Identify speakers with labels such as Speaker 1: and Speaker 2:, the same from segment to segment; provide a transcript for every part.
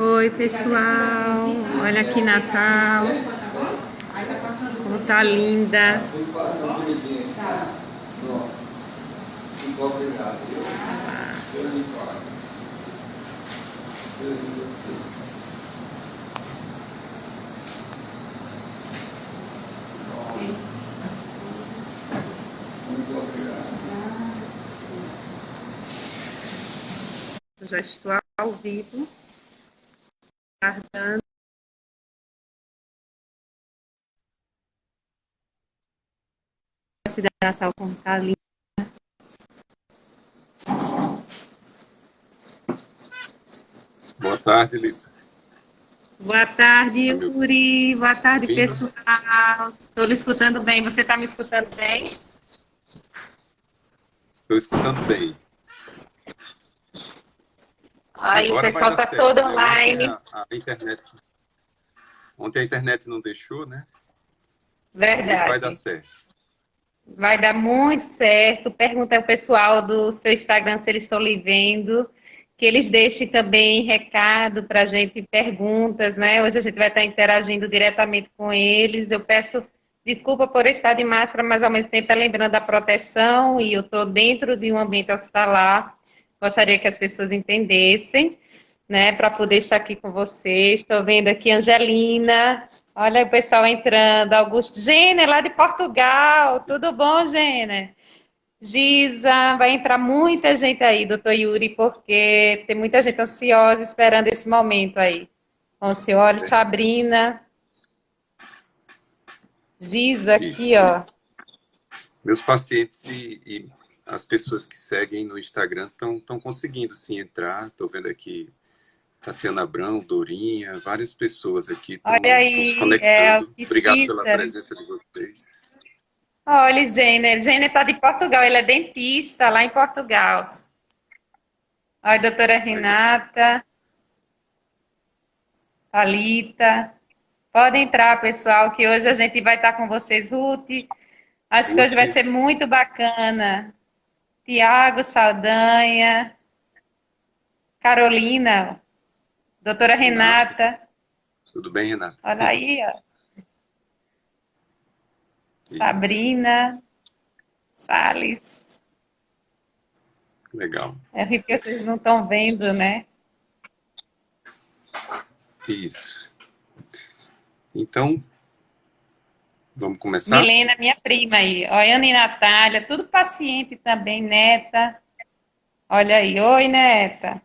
Speaker 1: Oi, pessoal. Olha aqui Natal. Como tá linda. Eu já estou ao vivo, aguardando. A cidade de Natal como tá linda.
Speaker 2: Boa tarde, Elisa.
Speaker 1: Boa tarde,
Speaker 2: Tá me
Speaker 1: Yuri. Boa tarde,
Speaker 2: ouvindo?
Speaker 1: pessoal. Estou lhe escutando bem. Você está me escutando bem?
Speaker 2: Estou escutando bem.
Speaker 1: Aí, o
Speaker 2: Agora vai
Speaker 1: pessoal
Speaker 2: dar
Speaker 1: está todo
Speaker 2: certo, né?
Speaker 1: online.
Speaker 2: Ontem a internet não deixou, né? Hoje vai dar
Speaker 1: Verdade.
Speaker 2: certo.
Speaker 1: Vai dar muito certo. Pergunta ao pessoal do seu Instagram se eles estão lhe vendo, que eles deixem também recado para a gente, perguntas, né? Hoje a gente vai estar interagindo diretamente com eles. Eu peço desculpa por estar de máscara, mas ao mesmo tempo é lembrando da proteção e eu estou dentro de um ambiente hospitalar. Gostaria que as pessoas entendessem, né, para poder estar aqui com vocês. Estou vendo aqui Angelina. Olha o pessoal entrando. Augusto Gêner, lá de Portugal. Tudo bom, Gêner? Giza, vai entrar muita gente aí, doutor Yuri, porque tem muita gente ansiosa esperando esse momento aí. Bom, se olha, Sabrina, Giza
Speaker 2: Isso.
Speaker 1: aqui, ó.
Speaker 2: Meus pacientes e as pessoas que seguem no Instagram estão conseguindo sim entrar. Estou vendo aqui Tatiana Abrão, Dorinha, várias pessoas aqui
Speaker 1: Olha
Speaker 2: estão se
Speaker 1: aí, é o
Speaker 2: conectando. Obrigado pela
Speaker 1: Cícero.
Speaker 2: presença de vocês.
Speaker 1: Olha, Gêner. Gêner está de Portugal, ele é dentista lá em Portugal. Olha, doutora
Speaker 2: Aí já
Speaker 1: Renata, Thalita. Pode entrar, pessoal, que hoje a gente vai estar com vocês, Ruth. Acho que hoje vai
Speaker 2: Ruth,
Speaker 1: ser muito bacana. Tiago Saldanha, Carolina, doutora
Speaker 2: Renata.
Speaker 1: Renata.
Speaker 2: Tudo bem, Renata?
Speaker 1: Olha aí, ó.
Speaker 2: Isso.
Speaker 1: Sabrina, Salles.
Speaker 2: Legal.
Speaker 1: É porque vocês não estão vendo, né?
Speaker 2: Isso. Então, vamos começar?
Speaker 1: Milena, minha prima aí. Olha, Ana e Natália, tudo paciente também, neta. Olha aí, oi, neta.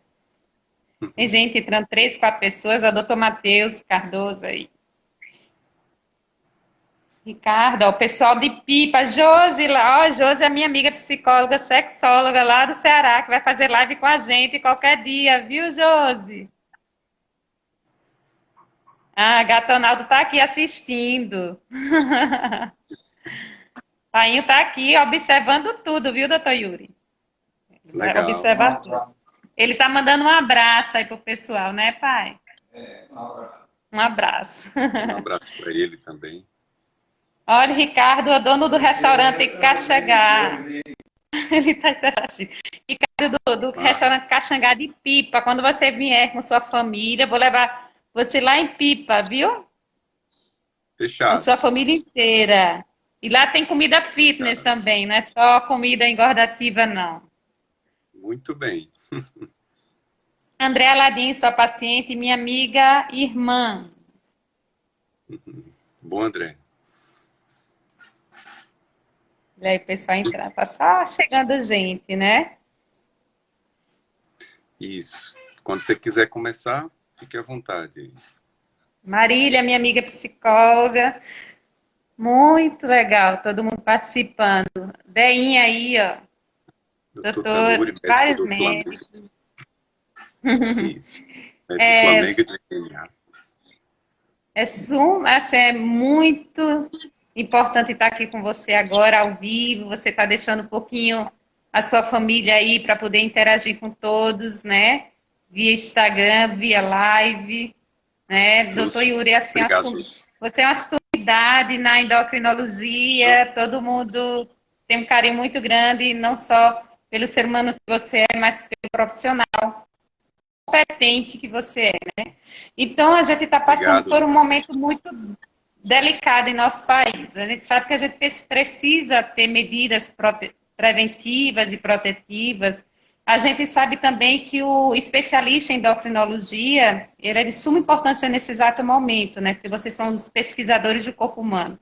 Speaker 1: Tem gente entrando, 3, 4 pessoas, o doutor Matheus Cardoso aí. Ricardo, ó, o pessoal de Pipa, Josi lá, ó, Josi é minha amiga psicóloga, sexóloga lá do Ceará, que vai fazer live com a gente qualquer dia, viu, Josi? Ah, Gatonaldo tá aqui assistindo. Tainho tá aqui observando tudo, viu, doutor Yuri?
Speaker 2: Legal.
Speaker 1: Observa tudo. Ele tá mandando um abraço aí pro pessoal, né, pai? Um abraço.
Speaker 2: Um abraço para ele também.
Speaker 1: Olha, Ricardo, o dono do restaurante Caxangá. Ele está interagindo. Ricardo, do
Speaker 2: Ah,
Speaker 1: restaurante Caxangá de Pipa. Quando você vier com sua família, vou levar você lá em Pipa, viu? Com
Speaker 2: fechado.
Speaker 1: sua família inteira. E lá tem comida fitness
Speaker 2: Fechado.
Speaker 1: também, não é só comida engordativa, não.
Speaker 2: Muito bem.
Speaker 1: André Aladim, sua paciente, minha amiga e irmã.
Speaker 2: Bom, André.
Speaker 1: Olha aí, o pessoal entrando. Tá só chegando gente, né?
Speaker 2: Isso. Quando você quiser começar, fique à vontade.
Speaker 1: Marília, minha amiga psicóloga. Muito legal, todo mundo participando. Deinha aí, ó.
Speaker 2: Doutor
Speaker 1: Doutor,
Speaker 2: Tanuri, médico
Speaker 1: vários
Speaker 2: do Flamengo.
Speaker 1: médicos.
Speaker 2: Isso. Médico do Flamengo e do DNA.
Speaker 1: Assim, é muito importante estar aqui com você agora, ao vivo. Você está deixando um pouquinho a sua família aí para poder interagir com todos, né? Via Instagram, via live, né? Doutor
Speaker 2: Justo.
Speaker 1: Yuri, assim,
Speaker 2: Obrigado.
Speaker 1: você é uma sumidade na endocrinologia, todo mundo tem um carinho muito grande, não só pelo ser humano que você é, mas pelo profissional. competente que você é, né? Então, a gente está passando
Speaker 2: Obrigado,
Speaker 1: por um
Speaker 2: Luiz.
Speaker 1: momento muito delicado em nosso país. A gente sabe que a gente precisa ter medidas preventivas e protetivas. A gente sabe também que o especialista em endocrinologia, ele é de suma importância nesse exato momento, né? Porque vocês são os pesquisadores do corpo humano.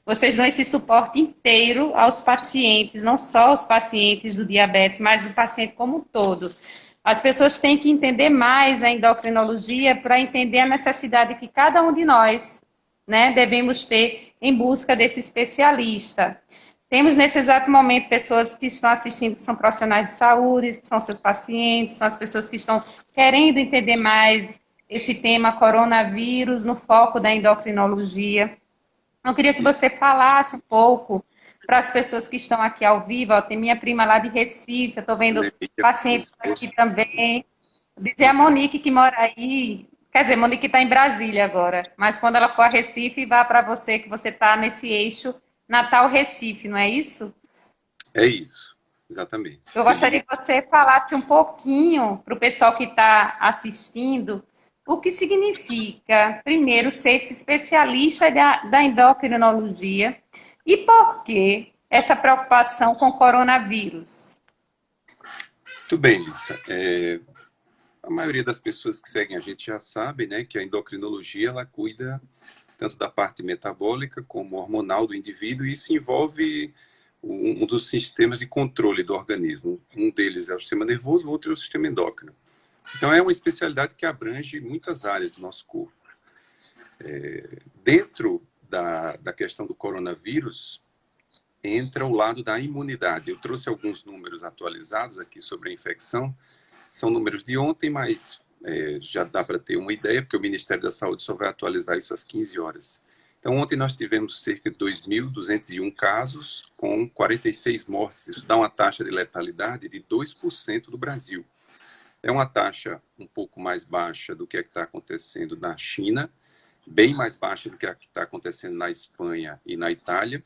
Speaker 1: Vocês dão esse suporte inteiro aos pacientes, não só os pacientes do diabetes, mas o paciente como um todo. As pessoas têm que entender mais a endocrinologia para entender a necessidade que cada um de nós, né, devemos ter em busca desse especialista. Temos nesse exato momento pessoas que estão assistindo, que são profissionais de saúde, que são seus pacientes, são as pessoas que estão querendo entender mais esse tema coronavírus no foco da endocrinologia. Eu queria que você falasse um pouco para as pessoas que estão aqui ao vivo. Ó, tem minha prima lá de Recife, eu estou vendo pacientes aqui também. Dizer a Monique que mora aí, quer dizer, Monique está em Brasília agora, mas quando ela for a Recife, vá para você, que você está nesse eixo Natal-Recife, não é isso?
Speaker 2: É isso, exatamente.
Speaker 1: Eu gostaria que você falasse um pouquinho para o pessoal que está assistindo o que significa, primeiro, ser esse especialista da endocrinologia e por que essa preocupação com o coronavírus.
Speaker 2: Muito bem, Lisa. A maioria das pessoas que seguem a gente já sabe, né, que a endocrinologia ela cuida tanto da parte metabólica como hormonal do indivíduo, e isso envolve um dos sistemas de controle do organismo. Um deles é o sistema nervoso, o outro é o sistema endócrino. Então, é uma especialidade que abrange muitas áreas do nosso corpo. Dentro da questão do coronavírus, entra o lado da imunidade. Eu trouxe alguns números atualizados aqui sobre a infecção. São números de ontem, mas já dá para ter uma ideia, porque o Ministério da Saúde só vai atualizar isso às 15 horas. Então, ontem nós tivemos cerca de 2.201 casos, com 46 mortes. Isso dá uma taxa de letalidade de 2% do Brasil. É uma taxa um pouco mais baixa do que está acontecendo na China, bem mais baixa do que a que está acontecendo na Espanha e na Itália,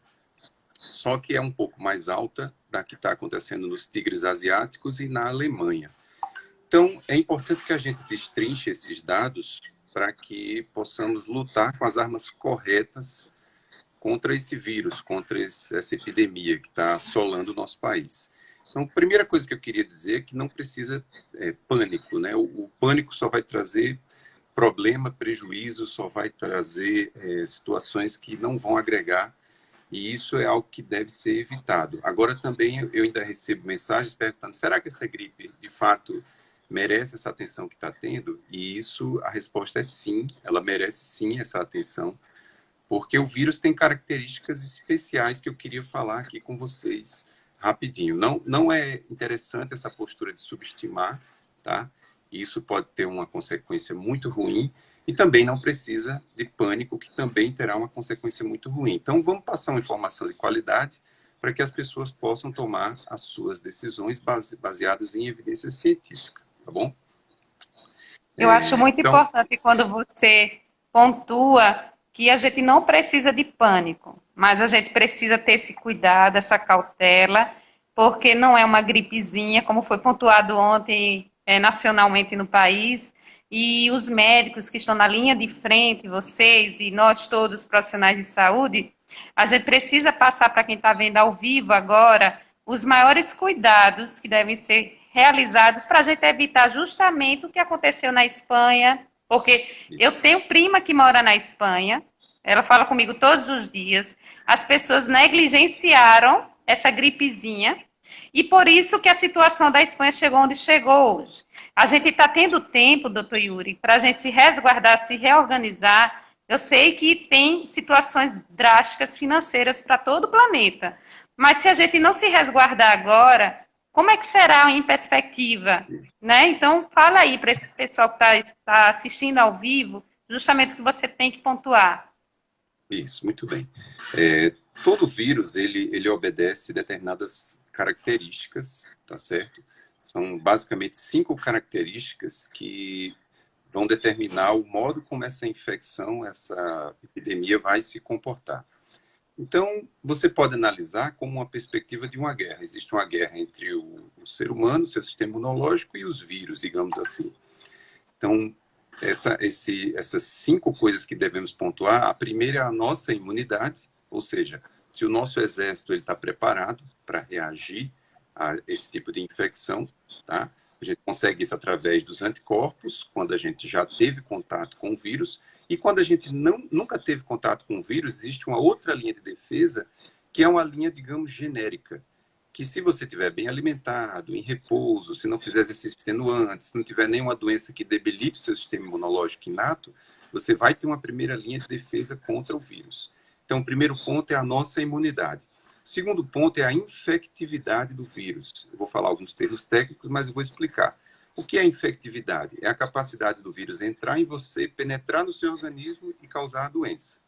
Speaker 2: só que é um pouco mais alta da que está acontecendo nos tigres asiáticos e na Alemanha. Então, é importante que a gente destrinche esses dados para que possamos lutar com as armas corretas contra esse vírus, contra essa epidemia que está assolando o nosso país. Então, a primeira coisa que eu queria dizer é que não precisa pânico, né? O pânico só vai trazer problema, prejuízo, só vai trazer situações que não vão agregar, e isso é algo que deve ser evitado. Agora, também, eu ainda recebo mensagens perguntando, será que essa gripe, de fato, merece essa atenção que está tendo? E isso, a resposta é sim, ela merece sim essa atenção, porque o vírus tem características especiais que eu queria falar aqui com vocês rapidinho. Não é interessante essa postura de subestimar, tá? Isso pode ter uma consequência muito ruim, e também não precisa de pânico, que também terá uma consequência muito ruim. Então, vamos passar uma informação de qualidade para que as pessoas possam tomar as suas decisões baseadas em evidência científica, tá bom?
Speaker 1: Eu acho muito importante quando você pontua que a gente não precisa de pânico, mas a gente precisa ter esse cuidado, essa cautela, porque não é uma gripezinha, como foi pontuado ontem nacionalmente no país, e os médicos que estão na linha de frente, vocês e nós todos, os profissionais de saúde, a gente precisa passar para quem está vendo ao vivo agora os maiores cuidados que devem ser realizados para a gente evitar justamente o que aconteceu na Espanha, porque eu tenho prima que mora na Espanha, ela fala comigo todos os dias, as pessoas negligenciaram essa gripezinha, e por isso que a situação da Espanha chegou onde chegou hoje. A gente está tendo tempo, doutor Yuri, para a gente se resguardar, se reorganizar. Eu sei que tem situações drásticas financeiras para todo o planeta, mas se a gente não se resguardar agora, como é que será em perspectiva? Né? Então, fala aí para esse pessoal que está assistindo ao vivo, justamente o que você tem que pontuar.
Speaker 2: Isso, muito bem. Todo vírus, ele obedece determinadas características, tá certo? São basicamente 5 características que vão determinar o modo como essa infecção, essa epidemia vai se comportar. Então, você pode analisar como uma perspectiva de uma guerra. Existe uma guerra entre o ser humano, seu sistema imunológico, e os vírus, digamos assim. Então, essas 5 coisas que devemos pontuar, a primeira é a nossa imunidade, ou seja, se o nosso exército está preparado para reagir a esse tipo de infecção, tá? A gente consegue isso através dos anticorpos, quando a gente já teve contato com o vírus, e quando a gente nunca teve contato com o vírus, existe uma outra linha de defesa, que é uma linha, digamos, genérica, que se você estiver bem alimentado, em repouso, se não fizer exercício extenuante, se não tiver nenhuma doença que debilite o seu sistema imunológico inato, você vai ter uma primeira linha de defesa contra o vírus. Então, o primeiro ponto é a nossa imunidade. O segundo ponto é a infectividade do vírus. Eu vou falar alguns termos técnicos, mas eu vou explicar. O que é infectividade? É a capacidade do vírus entrar em você, penetrar no seu organismo e causar a doença.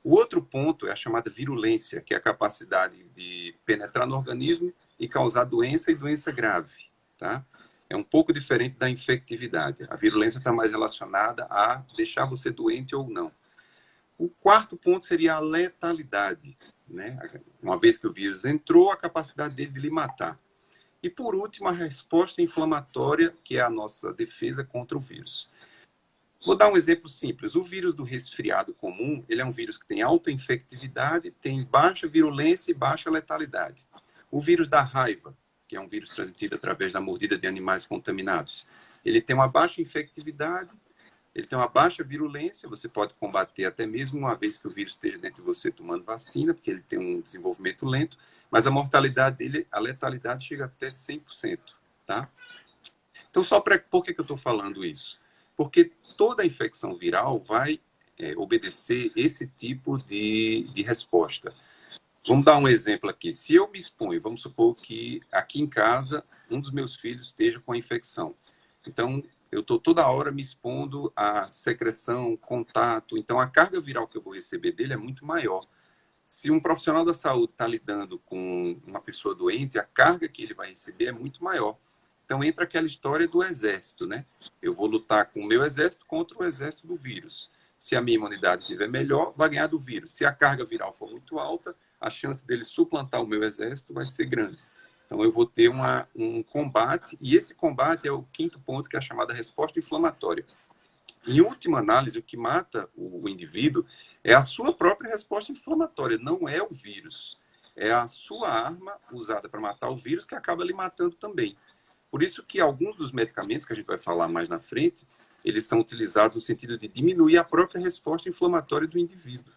Speaker 2: O outro ponto é a chamada virulência, que é a capacidade de penetrar no organismo e causar doença e doença grave, tá? É um pouco diferente da infectividade. A virulência está mais relacionada a deixar você doente ou não. O quarto ponto seria a letalidade, né? Uma vez que o vírus entrou, a capacidade dele de lhe matar. E, por último, a resposta inflamatória, que é a nossa defesa contra o vírus. Vou dar um exemplo simples. O vírus do resfriado comum, ele é um vírus que tem alta infectividade, tem baixa virulência e baixa letalidade. O vírus da raiva, que é um vírus transmitido através da mordida de animais contaminados, ele tem uma baixa infectividade, ele tem uma baixa virulência, você pode combater até mesmo uma vez que o vírus esteja dentro de você tomando vacina, porque ele tem um desenvolvimento lento, mas a mortalidade dele, a letalidade chega até 100%, tá? Então, por que eu estou falando isso? Porque toda infecção viral vai obedecer esse tipo de resposta. Vamos dar um exemplo aqui. Se eu me exponho, vamos supor que aqui em casa um dos meus filhos esteja com a infecção. Então, eu estou toda hora me expondo à secreção, contato. Então, a carga viral que eu vou receber dele é muito maior. Se um profissional da saúde está lidando com uma pessoa doente, a carga que ele vai receber é muito maior. Então, entra aquela história do exército, né? Eu vou lutar com o meu exército contra o exército do vírus. Se a minha imunidade estiver melhor, vai ganhar do vírus. Se a carga viral for muito alta, a chance dele suplantar o meu exército vai ser grande. Então, eu vou ter um combate, e esse combate é o quinto ponto, que é a chamada resposta inflamatória. Em última análise, o que mata o indivíduo é a sua própria resposta inflamatória, não é o vírus. É a sua arma usada para matar o vírus que acaba lhe matando também. Por isso que alguns dos medicamentos, que a gente vai falar mais na frente, eles são utilizados no sentido de diminuir a própria resposta inflamatória do indivíduo.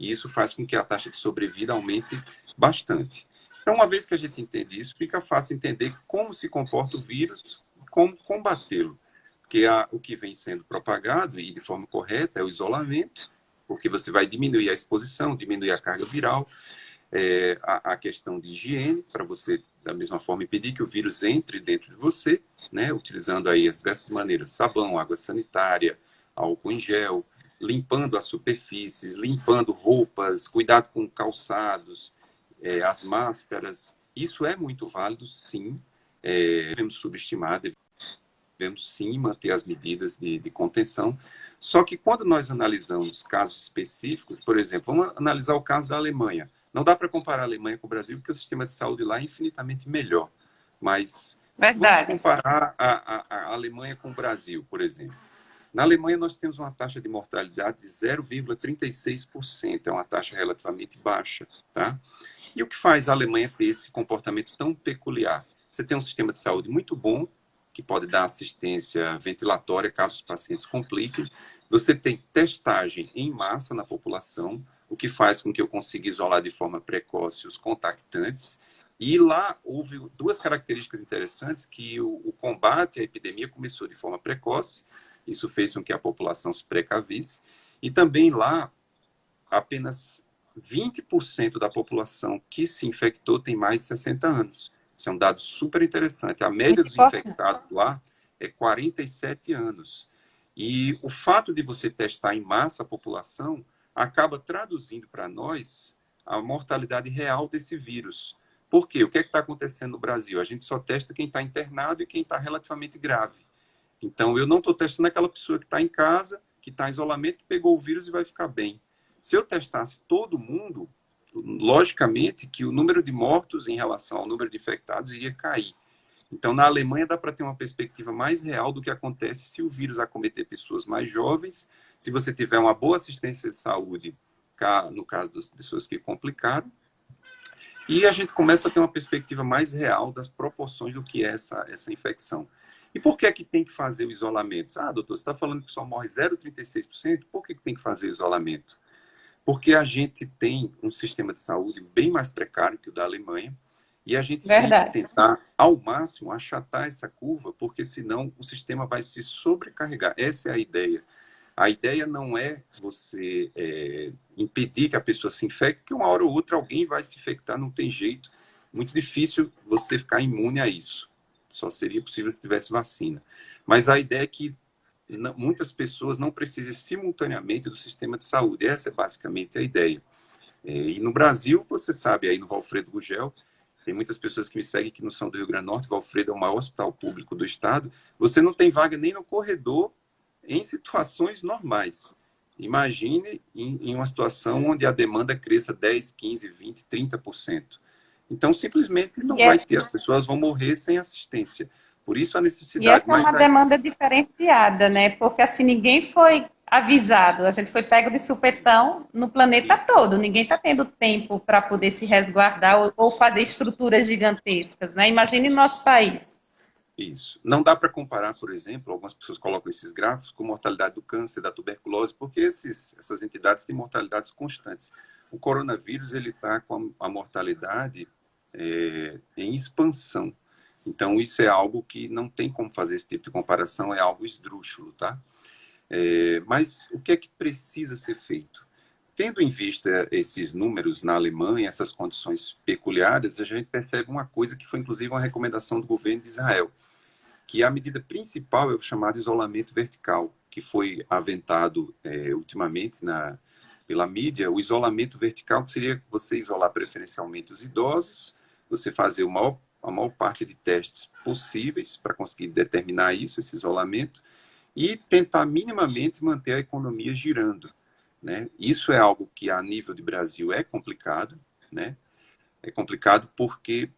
Speaker 2: E isso faz com que a taxa de sobrevida aumente bastante. Então, uma vez que a gente entende isso, fica fácil entender como se comporta o vírus, como combatê-lo. Porque o que vem sendo propagado, e de forma correta, é o isolamento, porque você vai diminuir a exposição, diminuir a carga viral, a questão de higiene, para você, da mesma forma, impedir que o vírus entre dentro de você, né, utilizando aí as diversas maneiras, sabão, água sanitária, álcool em gel, limpando as superfícies, limpando roupas, cuidado com calçados, as máscaras. Isso é muito válido, sim. Devemos subestimar, devemos sim manter as medidas de contenção. Só que quando nós analisamos casos específicos, por exemplo, vamos analisar o caso da Alemanha. Não dá para comparar a Alemanha com o Brasil, porque o sistema de saúde lá é infinitamente melhor. Mas vamos comparar a Alemanha com o Brasil, por exemplo. Na Alemanha, nós temos uma taxa de mortalidade de 0,36%. É uma taxa relativamente baixa, tá? E o que faz a Alemanha ter esse comportamento tão peculiar? Você tem um sistema de saúde muito bom, que pode dar assistência ventilatória caso os pacientes compliquem. Você tem testagem em massa na população, o que faz com que eu consiga isolar de forma precoce os contactantes. E lá houve duas características interessantes, que o combate à epidemia começou de forma precoce, isso fez com que a população se precavisse, e também lá apenas 20% da população que se infectou tem mais de 60 anos. Isso é um dado super interessante. A média dos infectados lá é 47 anos. E o fato de você testar em massa a população acaba traduzindo para nós a mortalidade real desse vírus. Por quê? O que é que está acontecendo no Brasil? A gente só testa quem está internado e quem está relativamente grave. Então, eu não estou testando aquela pessoa que está em casa, que está em isolamento, que pegou o vírus e vai ficar bem. Se eu testasse todo mundo, logicamente que o número de mortos em relação ao número de infectados iria cair. Então, na Alemanha, dá para ter uma perspectiva mais real do que acontece se o vírus acometer pessoas mais jovens, se você tiver uma boa assistência de saúde, no caso das pessoas que complicaram, e a gente começa a ter uma perspectiva mais real das proporções do que é essa infecção. E por que é que tem que fazer o isolamento? Ah, doutor, você está falando que só morre 0,36%? Por que tem que fazer o isolamento? Porque a gente tem um sistema de saúde bem mais precário que o da Alemanha, e a gente tem que
Speaker 1: Verdade.
Speaker 2: tentar, ao máximo, achatar essa curva, porque senão o sistema vai se sobrecarregar. Essa é a ideia. A ideia não é você impedir que a pessoa se infecte, porque uma hora ou outra alguém vai se infectar, não tem jeito. Muito difícil você ficar imune a isso. Só seria possível se tivesse vacina. Mas a ideia é que muitas pessoas não precisem simultaneamente do sistema de saúde. Essa é basicamente a ideia. E no Brasil, você sabe, aí no Valfredo Gugel, tem muitas pessoas que me seguem que não são do Rio Grande do Norte. Valfredo é o maior hospital público do estado. Você não tem vaga nem no corredor em situações normais. Imagine em uma situação onde a demanda cresça 10, 15, 20, 30%. Então, simplesmente não vai ter. As pessoas vão morrer sem assistência. Por isso a
Speaker 1: E
Speaker 2: necessidade.
Speaker 1: essa é uma demanda diferenciada, né? Porque assim, ninguém foi avisado, a gente foi pego de supetão no planeta todo, ninguém está tendo tempo para poder se resguardar ou fazer estruturas gigantescas, né? Imagine no nosso país.
Speaker 2: Isso. Não dá para comparar, por exemplo, algumas pessoas colocam esses gráficos com mortalidade do câncer, da tuberculose, porque essas entidades têm mortalidades constantes. O coronavírus ele está com a mortalidade em expansão. Então, isso é algo que não tem como fazer esse tipo de comparação, é algo esdrúxulo, tá? Mas o que é que precisa ser feito? Tendo em vista esses números na Alemanha, essas condições peculiares, a gente percebe uma coisa que foi, inclusive, uma recomendação do governo de Israel, que a medida principal é o chamado isolamento vertical, que foi aventado ultimamente pela mídia. O isolamento vertical, que seria você isolar preferencialmente os idosos, você fazer a maior parte de testes possíveis para conseguir determinar isso, esse isolamento, e tentar minimamente manter a economia girando, né? Isso é algo que, a nível de Brasil, é complicado, né? É complicado porque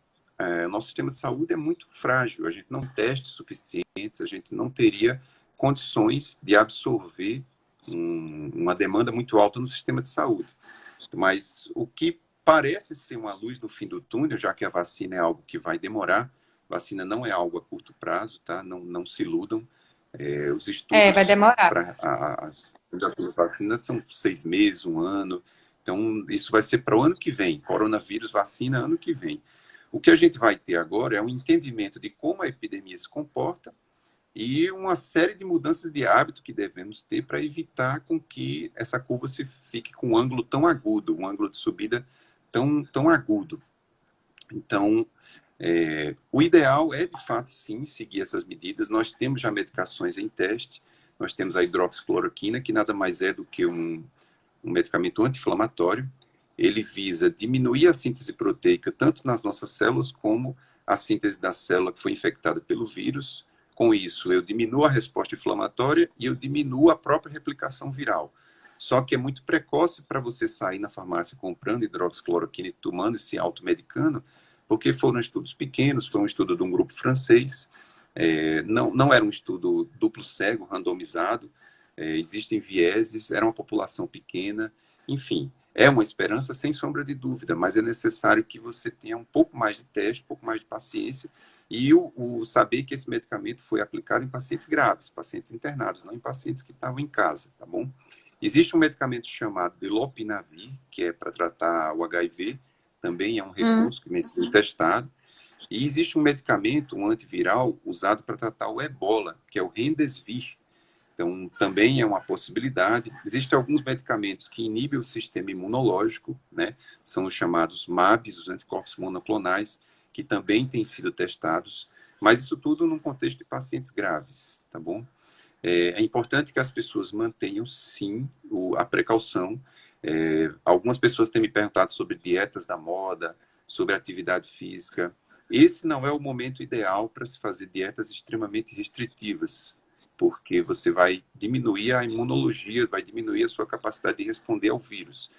Speaker 2: nosso sistema de saúde é muito frágil, a gente não tem testes suficientes, a gente não teria condições de absorver uma demanda muito alta no sistema de saúde. Mas o que parece ser uma luz no fim do túnel, já que a vacina é algo que vai demorar, vacina não é algo a curto prazo, tá? Não se iludam. Os
Speaker 1: Vai
Speaker 2: estudos
Speaker 1: demorar.
Speaker 2: para a vacina são 6 meses, um ano. Então, isso vai ser para o ano que vem. Coronavírus, vacina, ano que vem. O que a gente vai ter agora é um entendimento de como a epidemia se comporta e uma série de mudanças de hábito que devemos ter para evitar com que essa curva se fique com um ângulo tão agudo, um ângulo de subida tão agudo. Então, o ideal é, de fato, sim, seguir essas medidas. Nós temos já medicações em teste, nós temos a hidroxicloroquina, que nada mais é do que um medicamento anti-inflamatório. Ele visa diminuir a síntese proteica tanto nas nossas células como a síntese da célula que foi infectada pelo vírus. Com isso, eu diminuo a resposta inflamatória e eu diminuo a própria replicação viral. Só que é muito precoce para você sair na farmácia comprando hidroxicloroquina e tomando e se automedicando, porque foram estudos pequenos, foi um estudo de um grupo francês, não era um estudo duplo cego, randomizado, existem vieses, era uma população pequena, enfim, é uma esperança sem sombra de dúvida, mas é necessário que você tenha um pouco mais de teste, um pouco mais de paciência e o saber que esse medicamento foi aplicado em pacientes graves, pacientes internados, não em pacientes que estavam em casa, tá bom? Existe um medicamento chamado de lopinavir, que é para tratar o HIV, também é um recurso que vem sendo testado. E existe um medicamento, um antiviral, usado para tratar o ebola, que é o Remdesivir. Então, também é uma possibilidade. Existem alguns medicamentos que inibem o sistema imunológico, né? São os chamados MABs, os anticorpos monoclonais, que também têm sido testados. Mas isso tudo num contexto de pacientes graves, tá bom? É importante que as pessoas mantenham, sim, a precaução. Algumas pessoas têm me perguntado sobre dietas da moda, sobre atividade física. Esse não é o momento ideal para se fazer dietas extremamente restritivas, porque você vai diminuir a imunologia, vai diminuir a sua capacidade de responder ao vírus.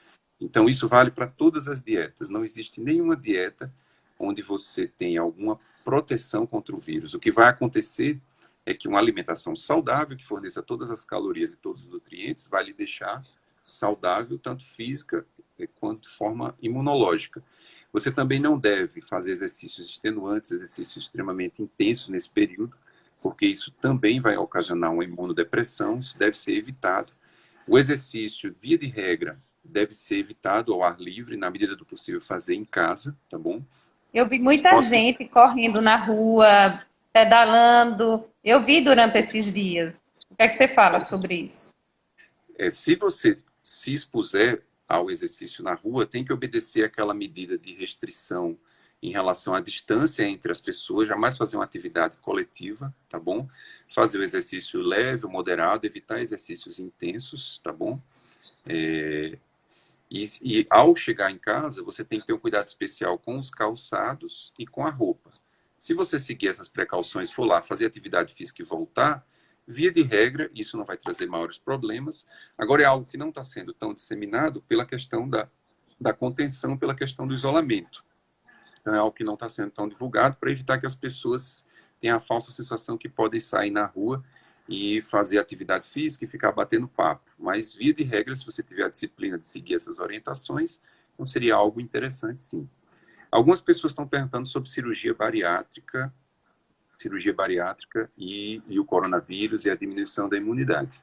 Speaker 2: Então, isso vale para todas as dietas. Não existe nenhuma dieta onde você tem alguma proteção contra o vírus. O que vai acontecer é que uma alimentação saudável, que forneça todas as calorias e todos os nutrientes, vai lhe deixar saudável, tanto física quanto de forma imunológica. Você também não deve fazer exercícios extenuantes, exercícios extremamente intensos nesse período, porque isso também vai ocasionar uma imunodepressão, isso deve ser evitado. O exercício, via de regra, deve ser evitado ao ar livre, na medida do possível fazer em casa, tá bom?
Speaker 1: Eu vi muita gente correndo na rua, pedalando. Eu vi durante esses dias. O que é que você fala sobre isso?
Speaker 2: Se você se expuser ao exercício na rua, tem que obedecer aquela medida de restrição em relação à distância entre as pessoas, jamais fazer uma atividade coletiva, tá bom? Fazer o exercício leve, moderado, evitar exercícios intensos, tá bom? E ao chegar em casa, você tem que ter um cuidado especial com os calçados e com a roupa. Se você seguir essas precauções, for lá fazer atividade física e voltar, via de regra, isso não vai trazer maiores problemas. Agora, é algo que não está sendo tão disseminado pela questão da contenção, pela questão do isolamento. Então, é algo que não está sendo tão divulgado para evitar que as pessoas tenham a falsa sensação que podem sair na rua e fazer atividade física e ficar batendo papo. Mas, via de regra, se você tiver a disciplina de seguir essas orientações, então seria algo interessante, sim. Algumas pessoas estão perguntando sobre cirurgia bariátrica e o coronavírus e a diminuição da imunidade.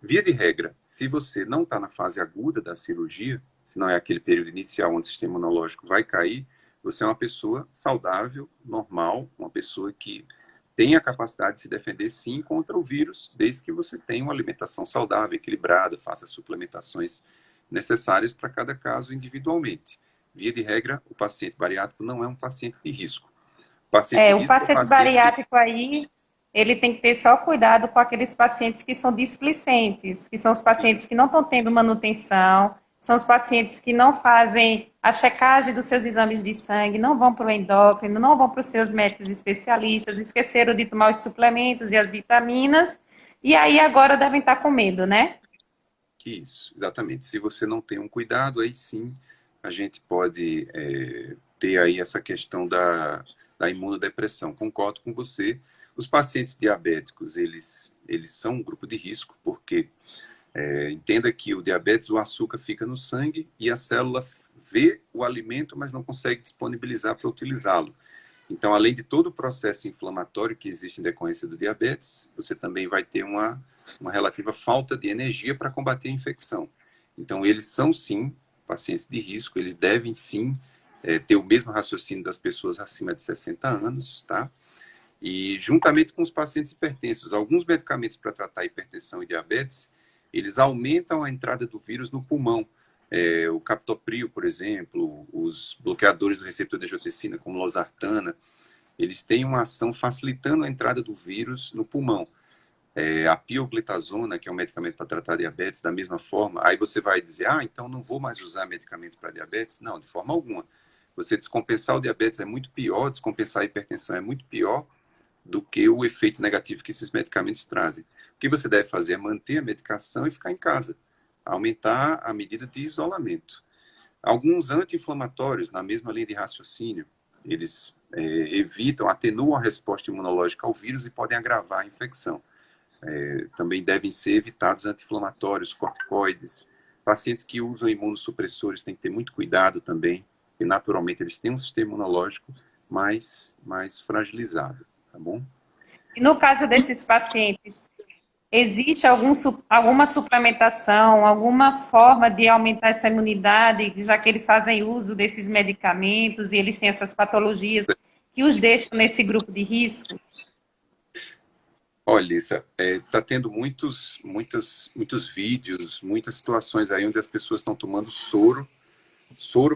Speaker 2: Via de regra, se você não está na fase aguda da cirurgia, se não é aquele período inicial onde o sistema imunológico vai cair, você é uma pessoa saudável, normal, uma pessoa que tem a capacidade de se defender, sim, contra o vírus, desde que você tenha uma alimentação saudável, equilibrada, faça suplementações necessárias para cada caso individualmente. Via de regra, o paciente bariátrico não é um paciente de risco.
Speaker 1: O paciente bariátrico aí, ele tem que ter só cuidado com aqueles pacientes que são displicentes, que são os pacientes que não estão tendo manutenção, são os pacientes que não fazem a checagem dos seus exames de sangue, não vão para o endócrino, não vão para os seus médicos especialistas, esqueceram de tomar os suplementos e as vitaminas, e aí agora devem estar com medo, né?
Speaker 2: Isso, exatamente. Se você não tem um cuidado, aí sim a gente pode ter aí essa questão da imunodepressão. Concordo com você. Os pacientes diabéticos, eles são um grupo de risco, porque entenda que o diabetes, o açúcar fica no sangue e a célula vê o alimento, mas não consegue disponibilizar para utilizá-lo. Então, além de todo o processo inflamatório que existe em decorrência do diabetes, você também vai ter uma relativa falta de energia para combater a infecção. Então, eles são, sim, pacientes de risco, eles devem, sim, ter o mesmo raciocínio das pessoas acima de 60 anos, tá? E, juntamente com os pacientes hipertensos, alguns medicamentos para tratar hipertensão e diabetes, eles aumentam a entrada do vírus no pulmão. O captopril, por exemplo, os bloqueadores do receptor de angiotensina, como losartana, eles têm uma ação facilitando a entrada do vírus no pulmão. A pioglitazona, que é um medicamento para tratar diabetes, da mesma forma, aí você vai dizer, então não vou mais usar medicamento para diabetes? Não, de forma alguma. Você descompensar o diabetes é muito pior, descompensar a hipertensão é muito pior do que o efeito negativo que esses medicamentos trazem. O que você deve fazer é manter a medicação e ficar em casa, aumentar a medida de isolamento. Alguns anti-inflamatórios, na mesma linha de raciocínio, eles evitam, atenuam a resposta imunológica ao vírus e podem agravar a infecção. Também devem ser evitados anti-inflamatórios, corticoides. Pacientes que usam imunossupressores têm que ter muito cuidado também, porque naturalmente eles têm um sistema imunológico mais fragilizado, tá bom?
Speaker 1: E no caso desses pacientes, existe alguma suplementação, alguma forma de aumentar essa imunidade, já que eles fazem uso desses medicamentos e eles têm essas patologias que os deixam nesse grupo de risco?
Speaker 2: Olha, Lisa, está tendo muitos vídeos, muitas situações aí onde as pessoas estão tomando soro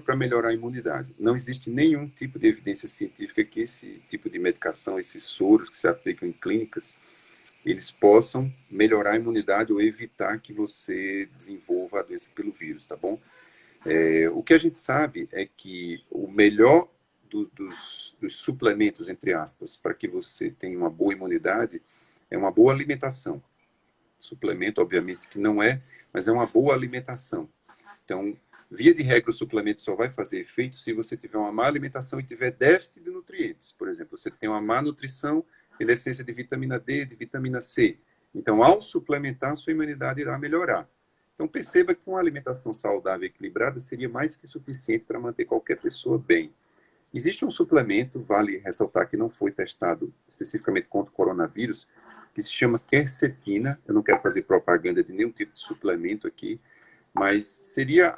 Speaker 2: para melhorar a imunidade. Não existe nenhum tipo de evidência científica que esse tipo de medicação, esses soros que se aplicam em clínicas, eles possam melhorar a imunidade ou evitar que você desenvolva a doença pelo vírus, tá bom? O que a gente sabe é que o melhor dos suplementos, entre aspas, para que você tenha uma boa imunidade, é uma boa alimentação. Suplemento, obviamente, que não é, mas é uma boa alimentação. Então, Via de regra, o suplemento só vai fazer efeito se você tiver uma má alimentação e tiver déficit de nutrientes. Por exemplo, você tem uma má nutrição, tem deficiência de vitamina D, de vitamina C. Então, ao suplementar, sua imunidade irá melhorar. Então, perceba que uma alimentação saudável e equilibrada seria mais que suficiente para manter qualquer pessoa bem. Existe um suplemento, vale ressaltar que não foi testado especificamente contra o coronavírus, que se chama quercetina. Eu não quero fazer propaganda de nenhum tipo de suplemento aqui, mas seria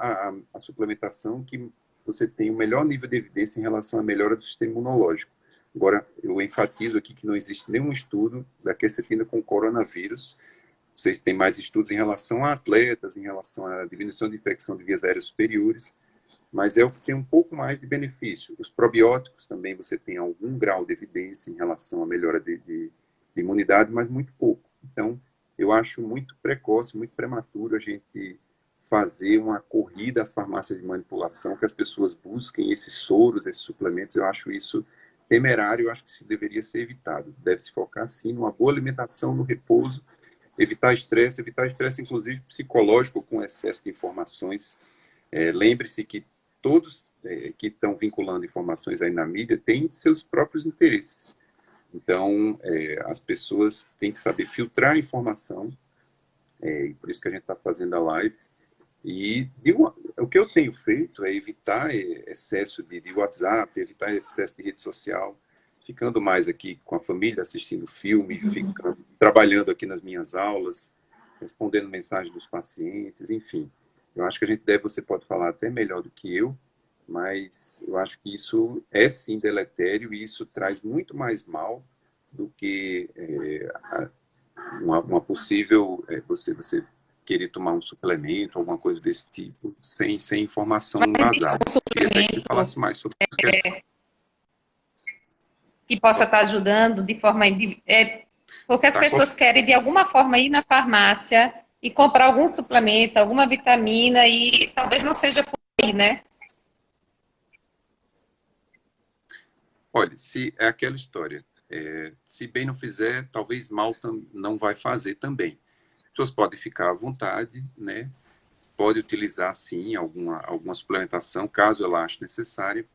Speaker 2: a suplementação que você tem o melhor nível de evidência em relação à melhora do sistema imunológico. Agora, eu enfatizo aqui que não existe nenhum estudo da quercetina com coronavírus. Vocês têm mais estudos em relação a atletas, em relação à diminuição de infecção de vias aéreas superiores, mas é o que tem um pouco mais de benefício. Os probióticos também você tem algum grau de evidência em relação à melhora de imunidade, mas muito pouco. Então, eu acho muito precoce, muito prematuro a gente fazer uma corrida às farmácias de manipulação, que as pessoas busquem esses soros, esses suplementos. Eu acho isso temerário, eu acho que isso deveria ser evitado. Deve-se focar, sim, numa boa alimentação, no repouso, evitar estresse inclusive psicológico, com excesso de informações. Lembre-se que todos que estão vinculando informações aí na mídia têm seus próprios interesses. Então, as pessoas têm que saber filtrar a informação, e por isso que a gente está fazendo a live. E o que eu tenho feito é evitar excesso de WhatsApp, evitar excesso de rede social, ficando mais aqui com a família, assistindo filme, trabalhando aqui nas minhas aulas, respondendo mensagens dos pacientes, enfim. Eu acho que você pode falar até melhor do que eu, mas eu acho que isso é sim deletério e isso traz muito mais mal do que uma possível você querer tomar um suplemento, alguma coisa desse tipo, sem informação embasada. Queria até que você falasse mais sobre isso.
Speaker 1: Que possa estar ajudando de forma... porque as pessoas querem, de alguma forma, ir na farmácia e comprar algum suplemento, alguma vitamina, e talvez não seja por aí, né?
Speaker 2: Olha, se é aquela história, se bem não fizer, talvez mal não vai fazer também. As pessoas podem ficar à vontade, né? Pode utilizar, sim, alguma suplementação, caso ela ache necessária,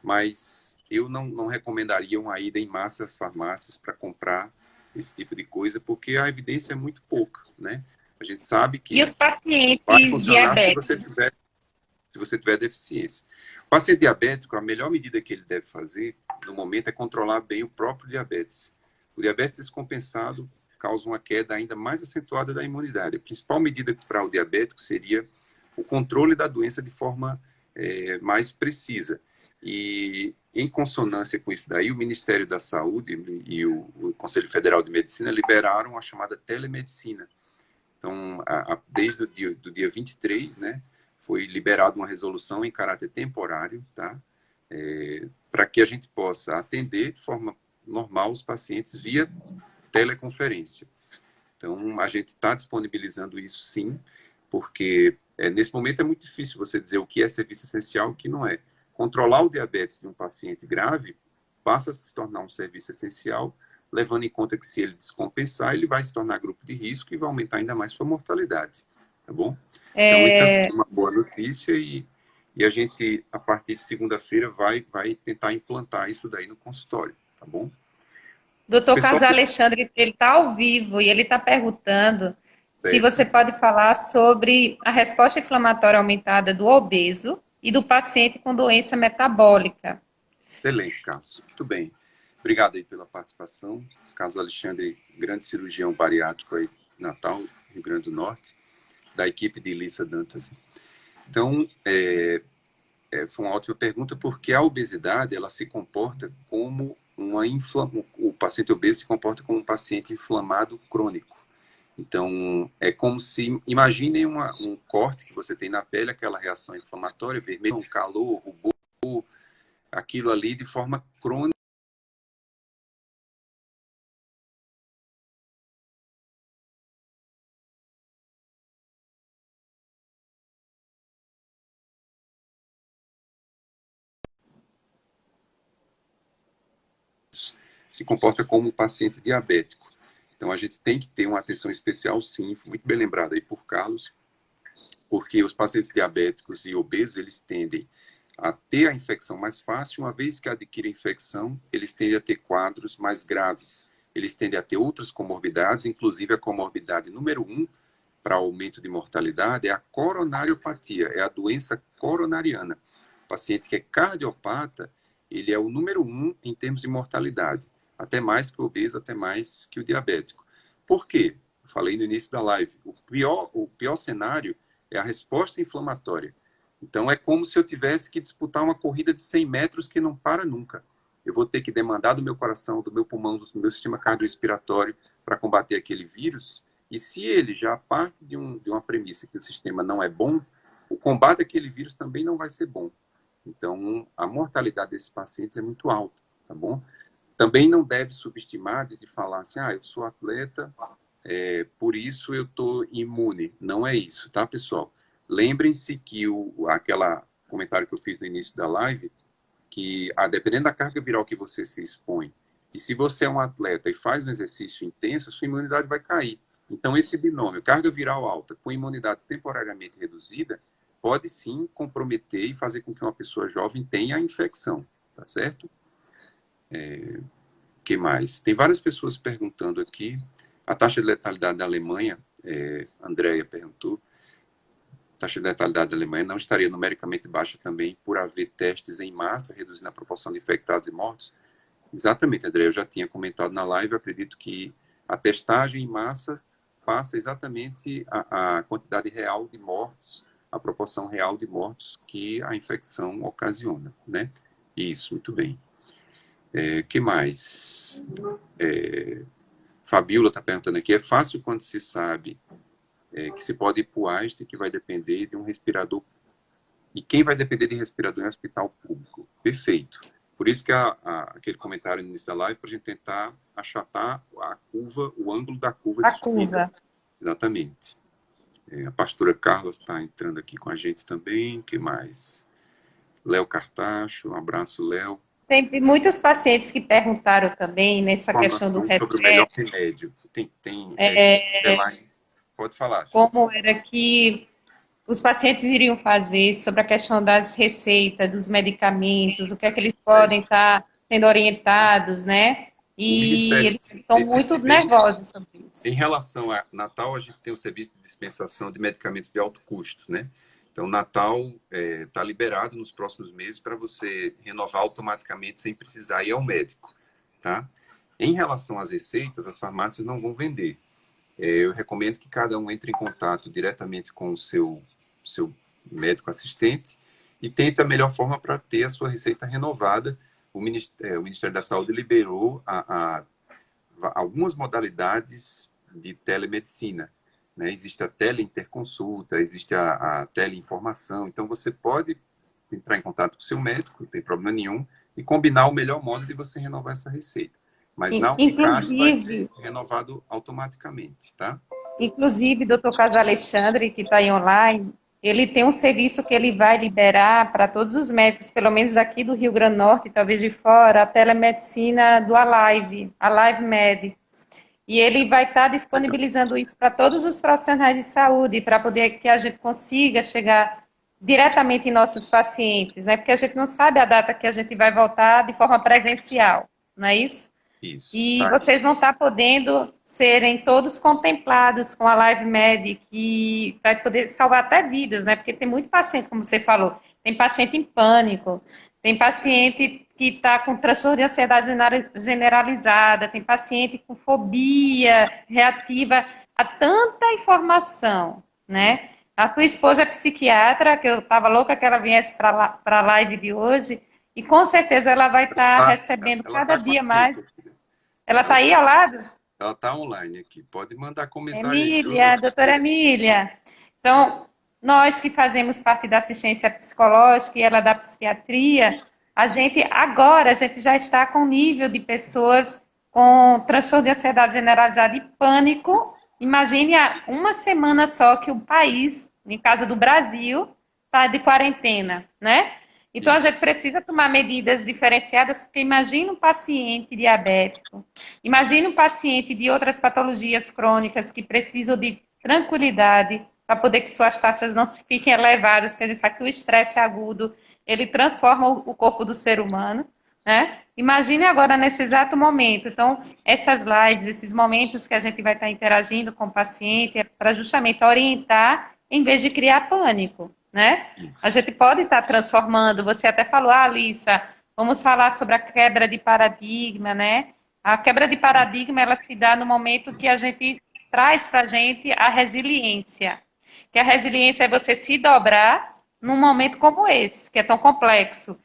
Speaker 2: mas eu não recomendaria uma ida em massa às farmácias para comprar esse tipo de coisa, porque a evidência é muito pouca, né? A gente sabe que
Speaker 1: E os pacientes
Speaker 2: vai funcionar
Speaker 1: diabéticos?
Speaker 2: se você tiver deficiência. O paciente diabético, a melhor medida que ele deve fazer, no momento, é controlar bem o próprio diabetes. O diabetes descompensado causa uma queda ainda mais acentuada da imunidade. A principal medida para o diabético seria o controle da doença de forma mais precisa. E, em consonância com isso daí, o Ministério da Saúde e o Conselho Federal de Medicina liberaram a chamada telemedicina. Então, desde o dia 23, né, foi liberada uma resolução em caráter temporário, tá? Para que a gente possa atender de forma normal os pacientes via teleconferência. Então, a gente está disponibilizando isso sim, porque nesse momento é muito difícil você dizer o que é serviço essencial e o que não é. Controlar o diabetes de um paciente grave passa a se tornar um serviço essencial, levando em conta que se ele descompensar, ele vai se tornar grupo de risco e vai aumentar ainda mais sua mortalidade, tá bom? Então, isso é uma boa notícia e a gente, a partir de segunda-feira, vai tentar implantar isso daí no consultório, tá bom?
Speaker 1: Doutor Carlos Alexandre, ele está ao vivo e ele está perguntando se você pode falar sobre a resposta inflamatória aumentada do obeso e do paciente com doença metabólica.
Speaker 2: Excelente, Carlos. Muito bem. Obrigado aí pela participação. Carlos Alexandre, grande cirurgião bariátrico aí, Natal, Rio Grande do Norte, da equipe de Ilissa Dantas. Então, foi uma ótima pergunta, porque a obesidade, ela se comporta como o paciente obeso se comporta como um paciente inflamado crônico. Então, é como se, imaginem um corte que você tem na pele, aquela reação inflamatória, vermelho, calor, rubor, aquilo ali de forma crônica, se comporta como um paciente diabético. Então, a gente tem que ter uma atenção especial, sim, foi muito bem lembrado aí por Carlos, porque os pacientes diabéticos e obesos, eles tendem a ter a infecção mais fácil. Uma vez que adquirem a infecção, eles tendem a ter quadros mais graves. Eles tendem a ter outras comorbidades, inclusive a comorbidade número 1 para aumento de mortalidade é a coronariopatia, é a doença coronariana. O paciente que é cardiopata, ele é o número 1 em termos de mortalidade, até mais que o obeso, até mais que o diabético. Por quê? Eu falei no início da live, o pior cenário é a resposta inflamatória. Então, é como se eu tivesse que disputar uma corrida de 100 metros que não para nunca. Eu vou ter que demandar do meu coração, do meu pulmão, do meu sistema cardiorrespiratório para combater aquele vírus. E se ele já parte de uma premissa que o sistema não é bom, o combate àquele vírus também não vai ser bom. Então, a mortalidade desses pacientes é muito alta, tá bom? Também não deve subestimar de falar assim, eu sou atleta, por isso eu estou imune. Não é isso, tá, pessoal? Lembrem-se que aquela comentário que eu fiz no início da live, que dependendo da carga viral que você se expõe, e se você é um atleta e faz um exercício intenso, a sua imunidade vai cair. Então, esse binômio, carga viral alta com imunidade temporariamente reduzida, pode sim comprometer e fazer com que uma pessoa jovem tenha a infecção, tá certo? Que mais? Tem várias pessoas perguntando aqui. A taxa de letalidade da Alemanha, Andréia perguntou, a taxa de letalidade da Alemanha não estaria numericamente baixa também por haver testes em massa, reduzindo a proporção de infectados e mortos? Exatamente, Andréia, eu já tinha comentado na live, eu acredito que a testagem em massa passa exatamente a quantidade real de mortos, a proporção real de mortos que a infecção ocasiona, né? Isso, muito bem. Que mais? Fabiola está perguntando aqui, é fácil quando se sabe que se pode ir para o Einstein, que vai depender de um respirador. E quem vai depender de respirador em hospital público? Perfeito. Por isso que aquele comentário no início da live, para a gente tentar achatar a curva, o ângulo da curva de subida. Exatamente. A pastora Carla está entrando aqui com a gente também. O que mais? Léo Cartacho, um abraço, Léo.
Speaker 1: Tem muitos pacientes que perguntaram também nessa questão do remédio.
Speaker 2: Sobre o melhor remédio. Pode falar.
Speaker 1: Como era que os pacientes iriam fazer sobre a questão das receitas, dos medicamentos, o que é que eles podem estar sendo orientados, né? E eles estão muito nervosos sobre isso.
Speaker 2: Em relação a Natal, a gente tem um serviço de dispensação de medicamentos de alto custo, né? Então, Natal está liberado nos próximos meses para você renovar automaticamente sem precisar ir ao médico, tá? Em relação às receitas, as farmácias não vão vender. Eu recomendo que cada um entre em contato diretamente com o seu médico assistente e tente a melhor forma para ter a sua receita renovada. O Ministério da Saúde liberou algumas modalidades de telemedicina, né? Existe a teleinterconsulta, existe a teleinformação. Então, você pode entrar em contato com o seu médico, não tem problema nenhum, e combinar o melhor modo de você renovar essa receita. Mas na Unicard vai ser renovado automaticamente, tá?
Speaker 1: Inclusive, doutor Caso Alexandre, que está aí online, ele tem um serviço que ele vai liberar para todos os médicos, pelo menos aqui do Rio Grande do Norte, talvez de fora, a telemedicina do Alive Med. E ele vai estar disponibilizando isso para todos os profissionais de saúde, para poder que a gente consiga chegar diretamente em nossos pacientes, né? Porque a gente não sabe a data que a gente vai voltar de forma presencial, não é isso?
Speaker 2: Isso.
Speaker 1: E vocês não estão podendo serem todos contemplados com a Live Med, que vai poder salvar até vidas, né? Porque tem muito paciente, como você falou, tem paciente em pânico, tem paciente que está com transtorno de ansiedade generalizada, tem paciente com fobia reativa a tanta informação, né? A tua esposa é psiquiatra, que eu estava louca que ela viesse para a live de hoje, e com certeza ela vai estar recebendo cada dia mais. Ela está aí ao lado?
Speaker 2: Ela está online aqui. Pode mandar comentário.
Speaker 1: Emília, doutora Emília. Então, nós que fazemos parte da assistência psicológica e ela da psiquiatria, a gente já está com nível de pessoas com transtorno de ansiedade generalizada e pânico. Imagine há uma semana só que o país, no caso do Brasil, está de quarentena, né? Então, a gente precisa tomar medidas diferenciadas, porque imagina um paciente diabético, imagina um paciente de outras patologias crônicas que precisam de tranquilidade, para poder que suas taxas não fiquem elevadas, porque a gente sabe que o estresse agudo, ele transforma o corpo do ser humano, né? Imagine agora nesse exato momento. Então, essas lives, esses momentos que a gente vai estar interagindo com o paciente, é para justamente orientar, em vez de criar pânico, né? A
Speaker 2: Isso.
Speaker 1: gente pode estar transformando, você até falou, Alissa, vamos falar sobre a quebra de paradigma, né? A quebra de paradigma, ela se dá no momento que a gente traz para a gente a resiliência. Que a resiliência é você se dobrar num momento como esse, que é tão complexo.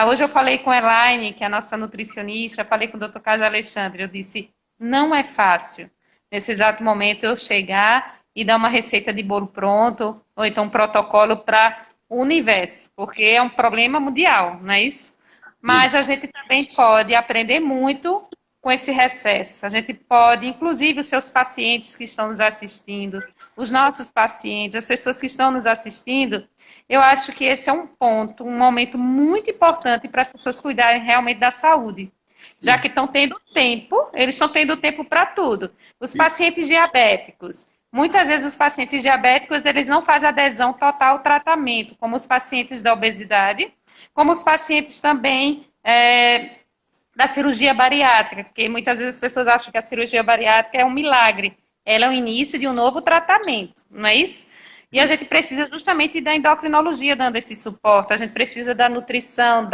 Speaker 1: Hoje eu falei com a Elaine, que é a nossa nutricionista, falei com o Dr. Carlos Alexandre, eu disse, não é fácil, nesse exato momento, eu chegar e dar uma receita de bolo pronto, ou então um protocolo para o universo, porque é um problema mundial, não é isso? Mas a
Speaker 2: Isso.
Speaker 1: gente também pode aprender muito com esse recesso. A gente pode, inclusive os seus pacientes que estão nos assistindo, os nossos pacientes, as pessoas que estão nos assistindo, eu acho que esse é um ponto, um momento muito importante para as pessoas cuidarem realmente da saúde. Já que estão tendo tempo, eles estão tendo tempo para tudo. Os
Speaker 2: Isso.
Speaker 1: pacientes diabéticos, muitas vezes os pacientes diabéticos, eles não fazem adesão total ao tratamento, como os pacientes da obesidade, como os pacientes também da cirurgia bariátrica, porque muitas vezes as pessoas acham que a cirurgia bariátrica é um milagre. Ela é o início de um novo tratamento, não é isso? E a gente precisa justamente da endocrinologia dando esse suporte, a gente precisa da nutrição,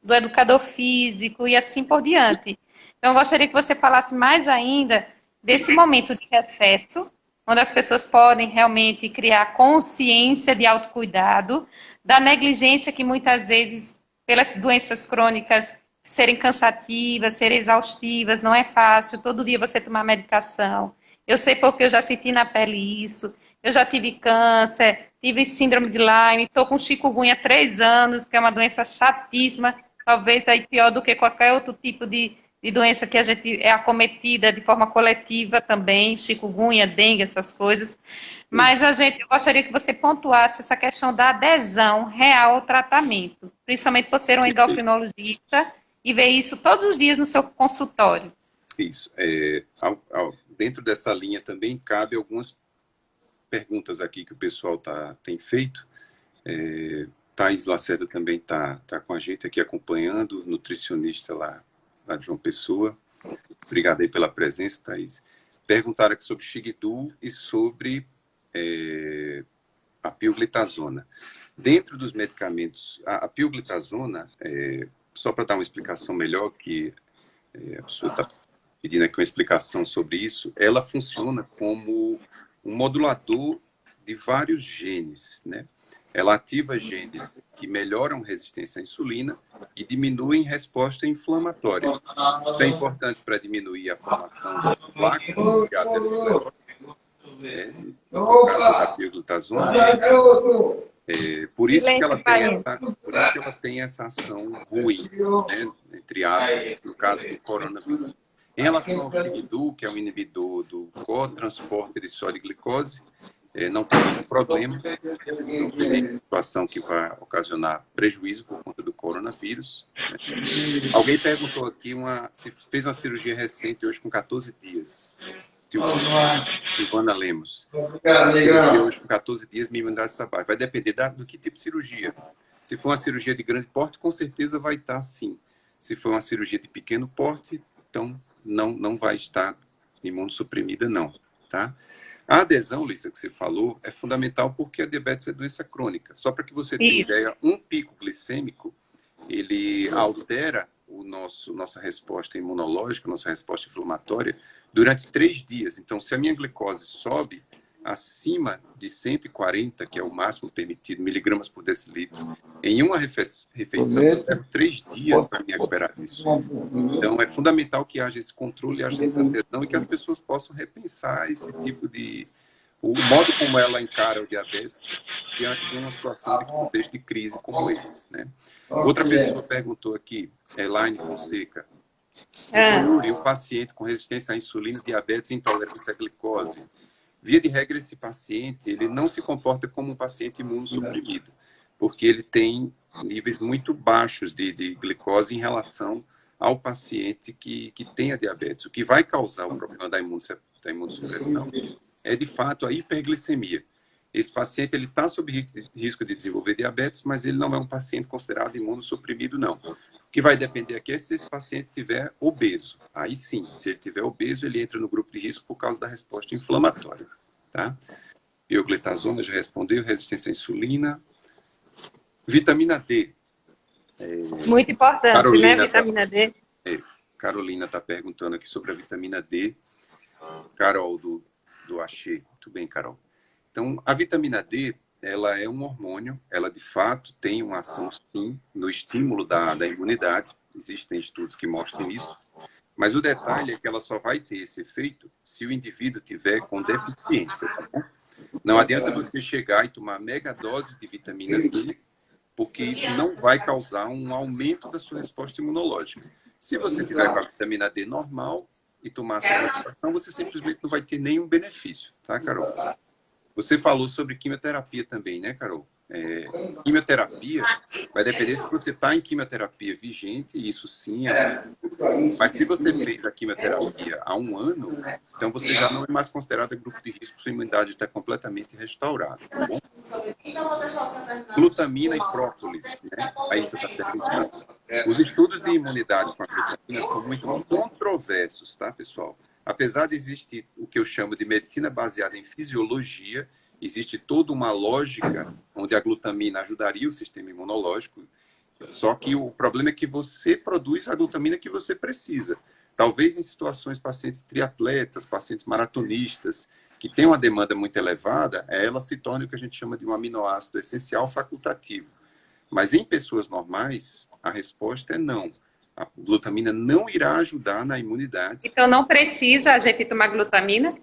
Speaker 1: do educador físico e assim por diante. Então, eu gostaria que você falasse mais ainda desse momento de recesso, onde as pessoas podem realmente criar consciência de autocuidado, da negligência que muitas vezes, pelas doenças crônicas, serem cansativas, serem exaustivas, não é fácil, todo dia você tomar medicação. Eu sei porque eu já senti na pele isso, eu já tive câncer, tive síndrome de Lyme, estou com chikungunya há 3 anos, que é uma doença chatíssima, talvez aí pior do que qualquer outro tipo de doença que a gente é acometida de forma coletiva também, chikungunya, dengue, essas coisas. Mas eu gostaria que você pontuasse essa questão da adesão real ao tratamento, principalmente por ser um endocrinologista e ver isso todos os dias no seu consultório.
Speaker 2: Isso. Dentro dessa linha também cabe algumas perguntas aqui que o pessoal tem feito. Thais Lacerda também está com a gente aqui acompanhando, nutricionista lá de João Pessoa. Obrigado aí pela presença, Thais. Perguntaram aqui sobre Xigdu e sobre a pioglitazona. Dentro dos medicamentos, a pioglitazona, só para dar uma explicação melhor, que a pessoa está pedindo aqui uma explicação sobre isso, ela funciona como um modulador de vários genes, né? Ela ativa genes que melhoram resistência à insulina e diminuem resposta inflamatória. Isso é importante para diminuir a formação das placas de aterosclerose, no caso da pioglitazona. Por isso que ela tem essa ação ruim, né? Entre aspas, no caso do coronavírus. Em relação ao Xigdu, que é um inibidor do cotransporter de sódio e glicose, não tem nenhum problema, não tem nenhuma situação que vai ocasionar prejuízo por conta do coronavírus. Né? Alguém perguntou aqui, se fez uma cirurgia recente hoje com 14 dias. Silvana Lemos. Cirurgia hoje com 14 dias, minha imunidade está baixa. Vai depender do que tipo de cirurgia. Se for uma cirurgia de grande porte, com certeza vai estar sim. Se for uma cirurgia de pequeno porte, então não vai estar imunossuprimida, não. Tá? A adesão, Lisa, que você falou, é fundamental porque a diabetes é doença crônica. Só para que você tenha ideia, um pico glicêmico, ele altera nossa resposta imunológica, nossa resposta inflamatória, durante 3 dias. Então, se a minha glicose sobe acima de 140, que é o máximo permitido, miligramas por decilitro, em uma refeição, eu levo 3 dias para me recuperar disso. Então, é fundamental que haja esse controle, haja essa adesão e que as pessoas possam repensar esse tipo de... o modo como ela encara o diabetes diante de uma situação de contexto de crise como esse, né? Outra pessoa perguntou aqui, Elaine Fonseca, Yuri, um paciente com resistência à insulina, diabetes e intolerância à glicose. Via de regra, esse paciente ele não se comporta como um paciente imunossuprimido, porque ele tem níveis muito baixos de glicose em relação ao paciente que tem a diabetes. O que vai causar o problema da imunossupressão é, de fato, a hiperglicemia. esse paciente ele está sob risco de desenvolver diabetes, mas ele não é um paciente considerado imunossuprimido, não. O que vai depender aqui é se esse paciente estiver obeso. Aí sim, se ele estiver obeso, ele entra no grupo de risco por causa da resposta inflamatória. Tá? Bioglitazona já respondeu, resistência à insulina. Vitamina D.
Speaker 1: Muito importante,
Speaker 2: Carolina,
Speaker 1: né? Vitamina D.
Speaker 2: Carolina está perguntando aqui sobre a vitamina D. Carol, do Axê. Muito bem, Carol. Então, a vitamina D, ela é um hormônio, ela de fato tem uma ação, sim, no estímulo da imunidade. Existem estudos que mostram isso. Mas o detalhe é que ela só vai ter esse efeito se o indivíduo tiver com deficiência. Tá bom? Não adianta você chegar e tomar mega dose de vitamina D, porque isso não vai causar um aumento da sua resposta imunológica. Se você tiver com a vitamina D normal e tomar a sua medicação, você simplesmente não vai ter nenhum benefício, tá, Carol? Você falou sobre quimioterapia também, né, Carol? Quimioterapia vai depender se você está em quimioterapia vigente, isso sim é. Mas se você fez a quimioterapia há 1 ano, então você já não é mais considerado grupo de risco, sua imunidade está completamente restaurada, tá bom? Glutamina e própolis, né? Aí você está perguntando. Os estudos de imunidade com a glutamina são muito controversos, tá, pessoal? Apesar de existir o que eu chamo de medicina baseada em fisiologia, existe toda uma lógica onde a glutamina ajudaria o sistema imunológico, só que o problema é que você produz a glutamina que você precisa. Talvez em situações pacientes triatletas, pacientes maratonistas, que têm uma demanda muito elevada, ela se torna o que a gente chama de um aminoácido essencial facultativo. Mas em pessoas normais, a resposta é não. A glutamina não irá ajudar na imunidade.
Speaker 1: Então, não precisa a gente tomar glutamina?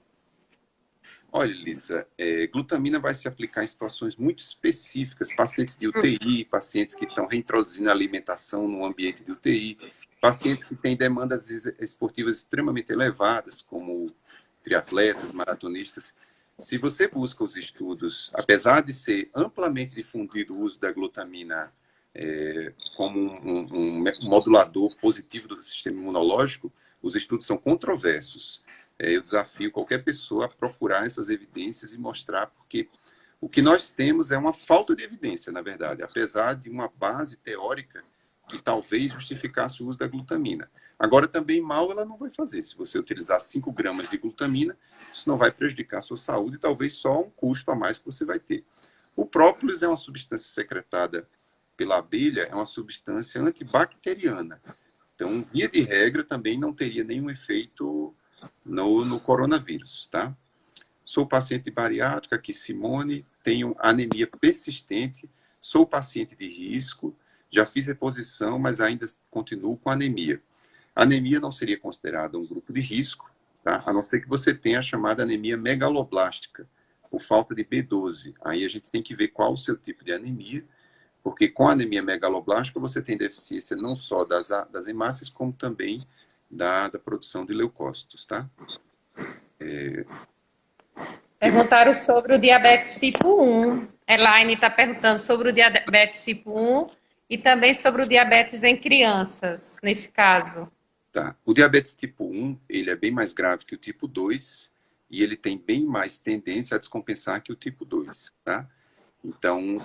Speaker 2: Olha, Lisa, glutamina vai se aplicar em situações muito específicas, pacientes de UTI, pacientes que estão reintroduzindo a alimentação no ambiente de UTI, pacientes que têm demandas esportivas extremamente elevadas, como triatletas, maratonistas. Se você busca os estudos, apesar de ser amplamente difundido o uso da glutamina como um modulador positivo do sistema imunológico, os estudos são controversos. Eu desafio qualquer pessoa a procurar essas evidências e mostrar, porque o que nós temos é uma falta de evidência, na verdade, apesar de uma base teórica que talvez justificasse o uso da glutamina. Agora, também mal ela não vai fazer. Se você utilizar 5 gramas de glutamina, isso não vai prejudicar a sua saúde e talvez só um custo a mais que você vai ter. O própolis é uma substância secretada pela abelha, é uma substância antibacteriana. Então, via de regra, também não teria nenhum efeito no coronavírus, tá? Sou paciente bariátrica, aqui Simone, tenho anemia persistente, sou paciente de risco, já fiz reposição, mas ainda continuo com anemia. Anemia não seria considerada um grupo de risco, tá? A não ser que você tenha a chamada anemia megaloblástica, por falta de B12. Aí a gente tem que ver qual o seu tipo de anemia, porque com a anemia megaloblástica você tem deficiência não só das hemácias, como também da produção de leucócitos, tá?
Speaker 1: Perguntaram sobre o diabetes tipo 1. Elaine está perguntando sobre o diabetes tipo 1 e também sobre o diabetes em crianças, nesse caso.
Speaker 2: Tá. O diabetes tipo 1, ele é bem mais grave que o tipo 2 e ele tem bem mais tendência a descompensar que o tipo 2, tá? Então,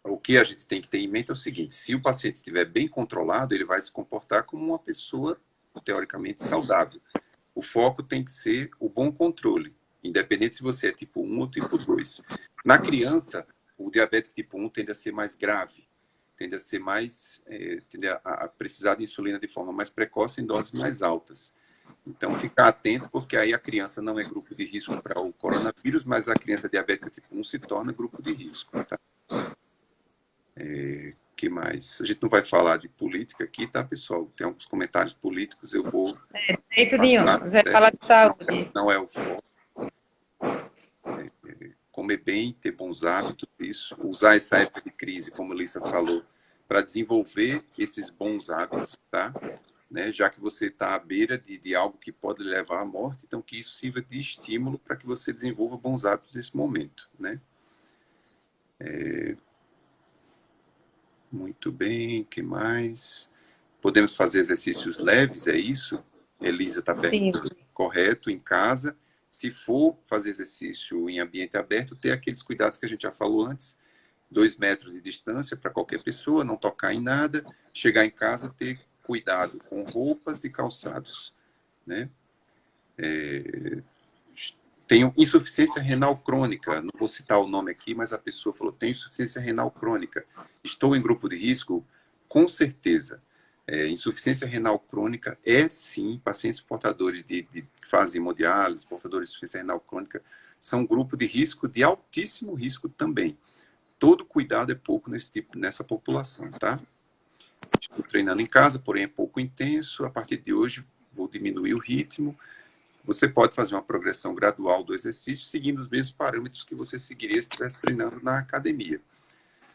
Speaker 2: o que a gente tem que ter em mente é o seguinte: se o paciente estiver bem controlado, ele vai se comportar como uma pessoa teoricamente saudável. O foco tem que ser o bom controle, independente se você é tipo 1 ou tipo 2. Na criança, o diabetes tipo 1 tende a ser mais grave, tende a ser mais, tende a precisar de insulina de forma mais precoce em doses mais altas. Então, ficar atento, porque aí a criança não é grupo de risco para o coronavírus, mas a criança diabética tipo 1 se torna grupo de risco, tá? Que mais? A gente não vai falar de política aqui, tá, pessoal? Tem alguns comentários políticos, eu vou...
Speaker 1: De jeito nenhum, vai falar de saúde.
Speaker 2: Não é o foco. Comer bem, ter bons hábitos, isso. Usar essa época de crise, como a Lisa falou, para desenvolver esses bons hábitos, tá? Né? Já que você está à beira de algo que pode levar à morte, então que isso sirva de estímulo para que você desenvolva bons hábitos nesse momento, né? Muito bem, o que mais? Podemos fazer exercícios leves, é isso? Elisa está perguntando. Correto, em casa. Se for fazer exercício em ambiente aberto, ter aqueles cuidados que a gente já falou antes, 2 metros de distância para qualquer pessoa, não tocar em nada, chegar em casa, ter cuidado com roupas e calçados, né? Tenho insuficiência renal crônica, não vou citar o nome aqui, mas a pessoa falou, tenho insuficiência renal crônica, estou em grupo de risco? Com certeza. Insuficiência renal crônica é sim, pacientes portadores que fazem hemodiálise, portadores de insuficiência renal crônica, são grupo de risco, de altíssimo risco também. Todo cuidado é pouco nessa população, tá? Estou treinando em casa, porém é pouco intenso, a partir de hoje vou diminuir o ritmo. Você pode fazer uma progressão gradual do exercício, seguindo os mesmos parâmetros que você seguiria se estivesse treinando na academia.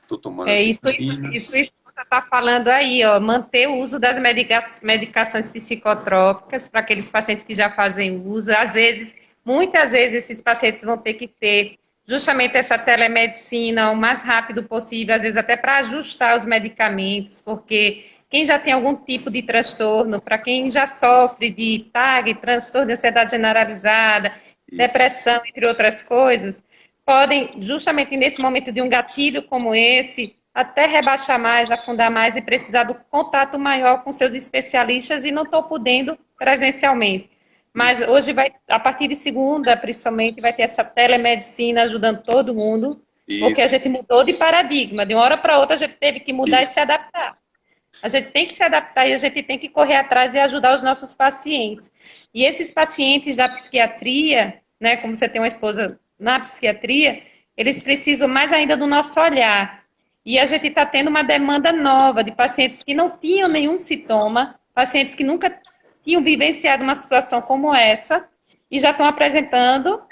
Speaker 2: Estou tomando as
Speaker 1: Isso
Speaker 2: vitaminas.
Speaker 1: você está falando aí, ó, manter o uso das medicações psicotrópicas para aqueles pacientes que já fazem uso. Às vezes, muitas vezes, esses pacientes vão ter que ter justamente essa telemedicina o mais rápido possível, às vezes até para ajustar os medicamentos, porque quem já tem algum tipo de transtorno, para quem já sofre de TAG, transtorno de ansiedade generalizada,
Speaker 2: Isso.
Speaker 1: depressão, entre outras coisas, podem, justamente nesse momento de um gatilho como esse, até rebaixar mais, afundar mais e precisar do contato maior com seus especialistas e não estou podendo presencialmente. Mas hoje vai, a partir de segunda, principalmente, vai ter essa telemedicina ajudando todo mundo, porque a
Speaker 2: Isso.
Speaker 1: gente mudou de paradigma. De uma hora para outra, a gente teve que mudar e
Speaker 2: Isso.
Speaker 1: se adaptar. A gente tem que se adaptar e a gente tem que correr atrás e ajudar os nossos pacientes. E esses pacientes da psiquiatria, né, como você tem uma esposa na psiquiatria, eles precisam mais ainda do nosso olhar. E a gente está tendo uma demanda nova de pacientes que não tinham nenhum sintoma, pacientes que nunca tinham vivenciado uma situação como essa e já estão apresentando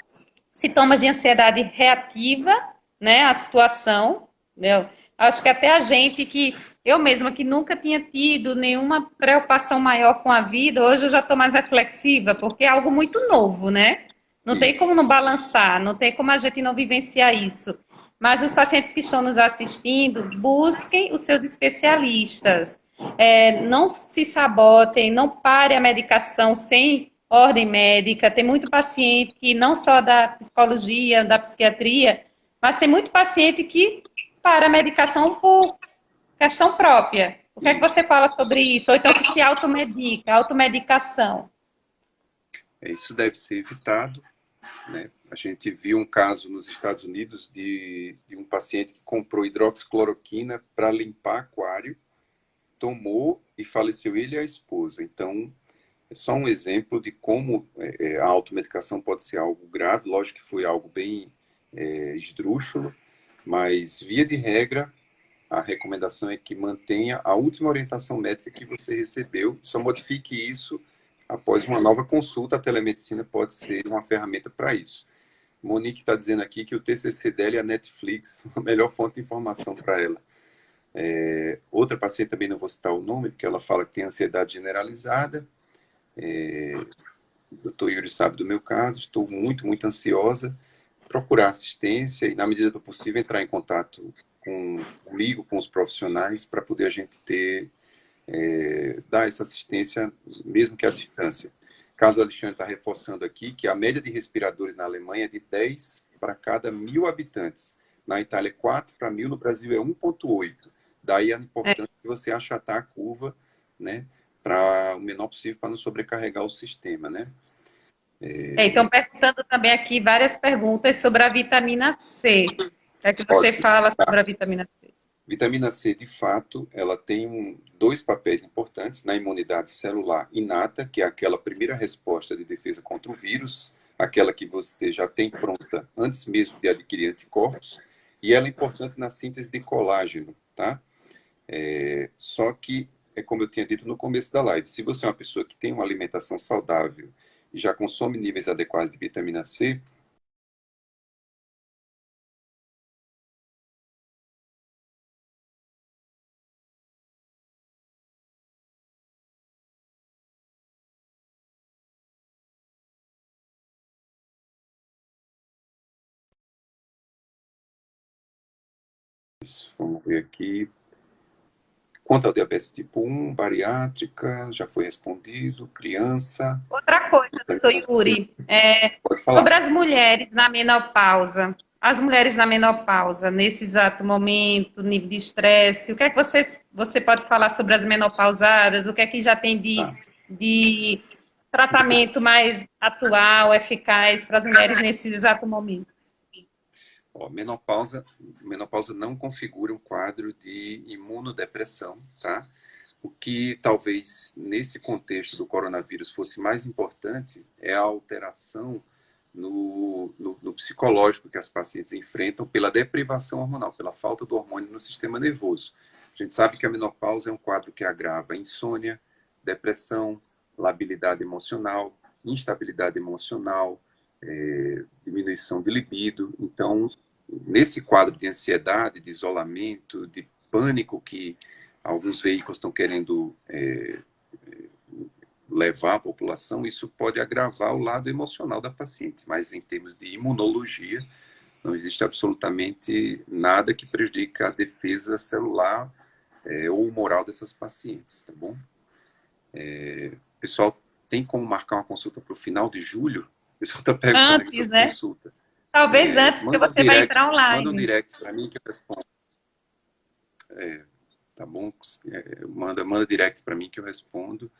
Speaker 1: sintomas de ansiedade reativa, né, à situação. Né? Acho que até a gente que, eu mesma que nunca tinha tido nenhuma preocupação maior com a vida, hoje eu já estou mais reflexiva, porque é algo muito novo, né? Não
Speaker 2: Isso.
Speaker 1: tem como não balançar, não tem como a gente não vivenciar isso. Mas os pacientes que estão nos assistindo, busquem os seus especialistas. Não se sabotem, não pare a medicação sem ordem médica. Tem muito paciente que não só da psicologia, da psiquiatria, mas tem muito paciente que para a medicação por questão própria. O que é que
Speaker 2: Isso.
Speaker 1: você fala sobre isso? Ou então que se automedica, automedicação.
Speaker 2: Isso deve ser evitado, né? A gente viu um caso nos Estados Unidos de um paciente que comprou hidroxicloroquina para limpar aquário, tomou e faleceu ele e a esposa. Então, é só um exemplo de como a automedicação pode ser algo grave. Lógico que foi algo bem esdrúxulo, mas, via de regra, a recomendação é que mantenha a última orientação médica que você recebeu, só modifique isso após uma nova consulta. A telemedicina pode ser uma ferramenta para isso. Monique está dizendo aqui que o TCC dela é a Netflix, a melhor fonte de informação para ela. Outra paciente, também não vou citar o nome, porque ela fala que tem ansiedade generalizada. O doutor Yuri sabe do meu caso, estou muito, muito ansiosa. Procurar assistência e, na medida do possível, entrar em contato comigo, com os profissionais, para poder a gente dar essa assistência, mesmo que à distância. Carlos Alexandre está reforçando aqui que a média de respiradores na Alemanha é de 10 para cada 1.000 habitantes. Na Itália é 4 para 1.000, no Brasil é 1,8. Daí a importância de você achatar a curva, né, para o menor possível, para não sobrecarregar o sistema, né?
Speaker 1: Então, perguntando também aqui várias perguntas sobre a vitamina C. O que é que você
Speaker 2: Ótimo.
Speaker 1: fala sobre a vitamina C?
Speaker 2: Vitamina C, de fato, ela tem dois papéis importantes na imunidade celular inata, que é aquela primeira resposta de defesa contra o vírus, aquela que você já tem pronta antes mesmo de adquirir anticorpos, e ela é importante na síntese de colágeno, tá? Só que, é como eu tinha dito no começo da live, se você é uma pessoa que tem uma alimentação saudável e já consome níveis adequados de vitamina C, vamos ver aqui, Quanto ao diabetes tipo 1, bariátrica, já foi respondido, criança.
Speaker 1: Outra coisa, doutor Yuri,
Speaker 2: Pode falar.
Speaker 1: sobre as mulheres na menopausa. As mulheres na menopausa, nesse exato momento, nível de estresse, o que é que você pode falar sobre as menopausadas? O que é que já tem
Speaker 2: Tá.
Speaker 1: de tratamento mais atual, eficaz para as mulheres nesse exato momento?
Speaker 2: Ó, menopausa não configura um quadro de imunodepressão, tá? O que talvez nesse contexto do coronavírus fosse mais importante é a alteração no psicológico que as pacientes enfrentam pela deprivação hormonal, pela falta do hormônio no sistema nervoso. A gente sabe que a menopausa é um quadro que agrava insônia, depressão, labilidade emocional, instabilidade emocional, diminuição de libido. Então, nesse quadro de ansiedade, de isolamento, de pânico que alguns veículos estão querendo levar à população, isso pode agravar o lado emocional da paciente. Mas em termos de imunologia, não existe absolutamente nada que prejudique a defesa celular ou moral dessas pacientes, tá bom? Pessoal, tem como marcar uma consulta para o final de julho? O pessoal está perguntando aqui
Speaker 1: Antes,
Speaker 2: sobre
Speaker 1: né?
Speaker 2: consulta.
Speaker 1: Talvez antes, porque você vai entrar
Speaker 2: Manda um
Speaker 1: online.
Speaker 2: direct para mim que eu respondo. Tá bom? Manda direct para mim que eu respondo.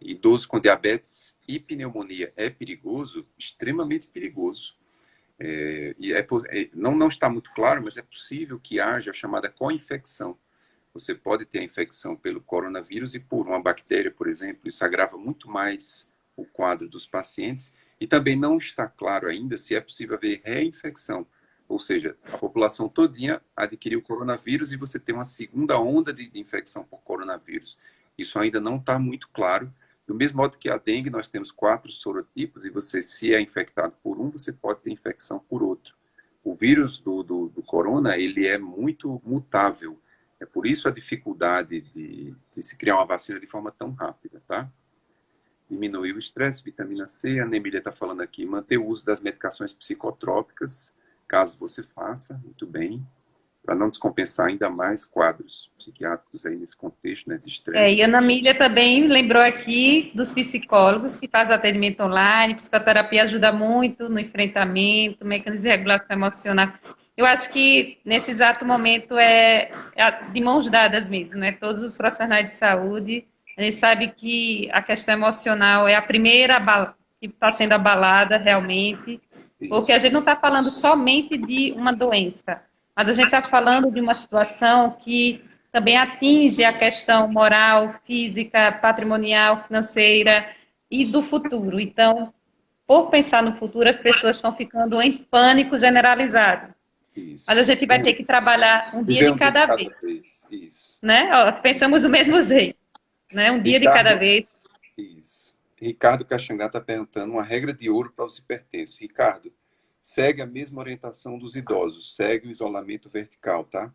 Speaker 2: Idoso com diabetes e pneumonia é perigoso? Extremamente perigoso. Não está muito claro, mas é possível que haja a chamada co-infecção. Você pode ter a infecção pelo coronavírus e por uma bactéria, por exemplo. Isso agrava muito mais o quadro dos pacientes. E também não está claro ainda se é possível haver reinfecção. Ou seja, a população todinha adquiriu coronavírus e você tem uma segunda onda de infecção por coronavírus. Isso ainda não está muito claro. Do mesmo modo que a dengue, nós temos 4 sorotipos e você, se é infectado por um, você pode ter infecção por outro. O vírus do corona, ele é muito mutável. É por isso a dificuldade de se criar uma vacina de forma tão rápida, tá? Diminuir o estresse, vitamina C, a Nemília está falando aqui, manter o uso das medicações psicotrópicas, caso você faça, muito bem, para não descompensar ainda mais quadros psiquiátricos aí nesse contexto, né, de estresse.
Speaker 1: E a Ana Mília também lembrou aqui dos psicólogos que fazem atendimento online, psicoterapia ajuda muito no enfrentamento, mecanismo de regulação emocional. Eu acho que nesse exato momento é de mãos dadas mesmo, né? Todos os profissionais de saúde, a gente sabe que a questão emocional é a primeira que está sendo abalada realmente, porque a gente não está falando somente de uma doença, mas a gente está falando de uma situação que também atinge a questão moral, física, patrimonial, financeira e do futuro. Então, por pensar no futuro, as pessoas estão ficando em pânico generalizado.
Speaker 2: Isso.
Speaker 1: Mas a gente vai ter que trabalhar um dia de cada vez.
Speaker 2: Isso.
Speaker 1: Né? Ó, pensamos do mesmo jeito. Né? Um dia de cada vez.
Speaker 2: Isso. Ricardo Caxangá está perguntando uma regra de ouro para os hipertensos. Ricardo, segue a mesma orientação dos idosos, segue o isolamento vertical, tá?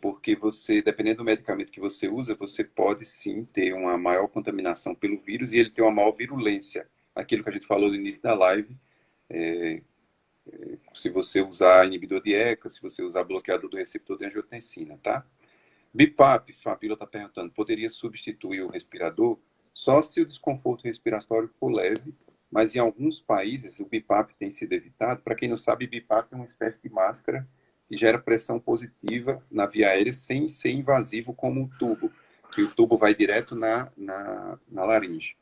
Speaker 2: Porque você, dependendo do medicamento que você usa, você pode sim ter uma maior contaminação pelo vírus e ele tem uma maior virulência. Aquilo que a gente falou no início da live, se você usar inibidor de ECA, se você usar bloqueador do receptor de angiotensina, tá? BiPAP, Fabíola está perguntando, poderia substituir o respirador? Só se o desconforto respiratório for leve, mas em alguns países o BiPAP tem sido evitado. Para quem não sabe, BiPAP é uma espécie de máscara que gera pressão positiva na via aérea sem ser invasivo como um tubo, que o tubo vai direto na laringe,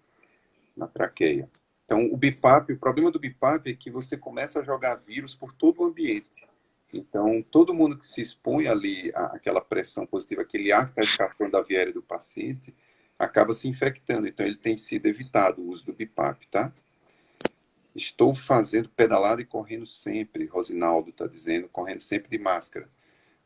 Speaker 2: na traqueia. Então, o problema do BiPAP é que você começa a jogar vírus por todo o ambiente. Então, todo mundo que se expõe ali àquela pressão positiva, aquele ar que está escapando da via aérea do paciente, acaba se infectando. Então, ele tem sido evitado o uso do BiPAP, tá? Estou fazendo pedalada e correndo sempre, Rosinaldo está dizendo, correndo sempre de máscara.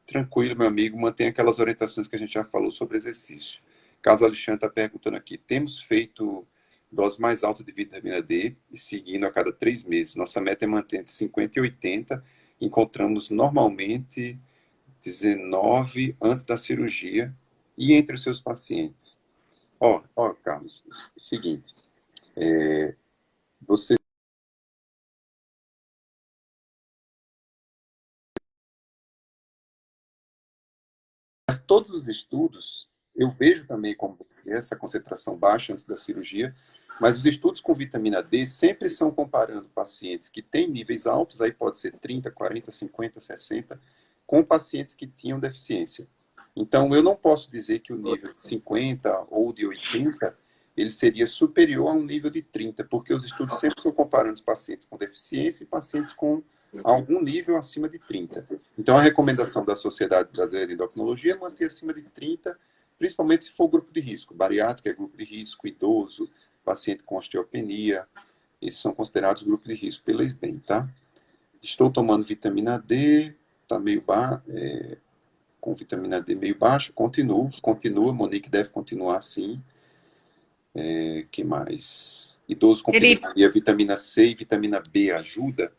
Speaker 2: Tranquilo, meu amigo, mantenha aquelas orientações que a gente já falou sobre exercício. Caso Alexandre está perguntando aqui, temos feito dose mais alta de vitamina D e seguindo a cada 3 meses. Nossa meta é manter entre 50 e 80. Encontramos normalmente 19 antes da cirurgia e entre os seus pacientes. Carlos, é o seguinte, você mas todos os estudos, eu vejo também como essa concentração baixa antes da cirurgia, mas os estudos com vitamina D sempre são comparando pacientes que têm níveis altos, aí pode ser 30, 40, 50, 60, com pacientes que tinham deficiência. Então, eu não posso dizer que o nível de 50 ou de 80, ele seria superior a um nível de 30, porque os estudos sempre estão comparando os pacientes com deficiência e pacientes com algum nível acima de 30. Então, a recomendação da Sociedade Brasileira de Endocrinologia é manter acima de 30, principalmente se for grupo de risco. Bariátrico é grupo de risco, idoso, paciente com osteopenia, esses são considerados grupo de risco pela SBEM, tá? Estou tomando vitamina D, está meio baixo, com vitamina D meio baixa, continua, Monique deve continuar assim. Que mais? Idoso com pneumonia, vitamina C e vitamina B ajuda?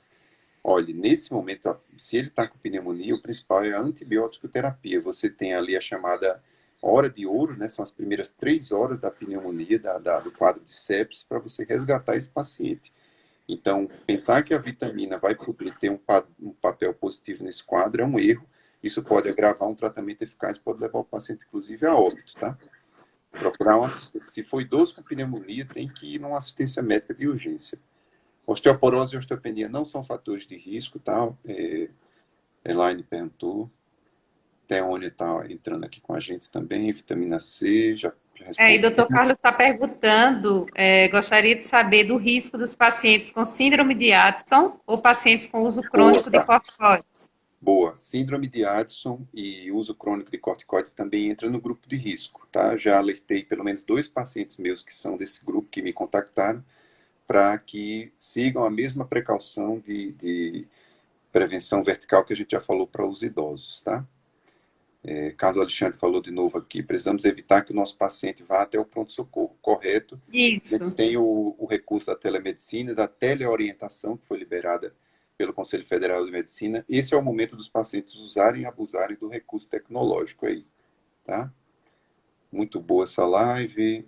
Speaker 2: Olha, nesse momento, se ele está com pneumonia, o principal é a antibiótico terapia. Você tem ali a chamada hora de ouro, né? São as primeiras 3 horas da pneumonia, do quadro de sepsis, para você resgatar esse paciente. Então, pensar que a vitamina vai poder ter um papel positivo nesse quadro é um erro. Isso pode agravar um tratamento eficaz, pode levar o paciente, inclusive, a óbito, tá? Procurar uma assistência. Se for idoso com pneumonia, tem que ir numa assistência médica de urgência. Osteoporose e osteopenia não são fatores de risco, tá? Elaine perguntou. Teônia está entrando aqui com a gente também. Vitamina C, já
Speaker 1: e o doutor Carlos está perguntando, gostaria de saber do risco dos pacientes com síndrome de Addison ou pacientes com uso crônico de corticoides.
Speaker 2: Boa. Síndrome de Addison e uso crônico de corticoide também entra no grupo de risco, tá? Já alertei pelo menos 2 pacientes meus que são desse grupo que me contactaram para que sigam a mesma precaução de prevenção vertical que a gente já falou para os idosos, tá? Carlos Alexandre falou de novo aqui, precisamos evitar que o nosso paciente vá até o pronto-socorro, correto?
Speaker 1: Isso.
Speaker 2: A gente tem o recurso da telemedicina, da teleorientação, que foi liberada pelo Conselho Federal de Medicina. Esse é o momento dos pacientes usarem e abusarem do recurso tecnológico aí, tá? Muito boa essa live,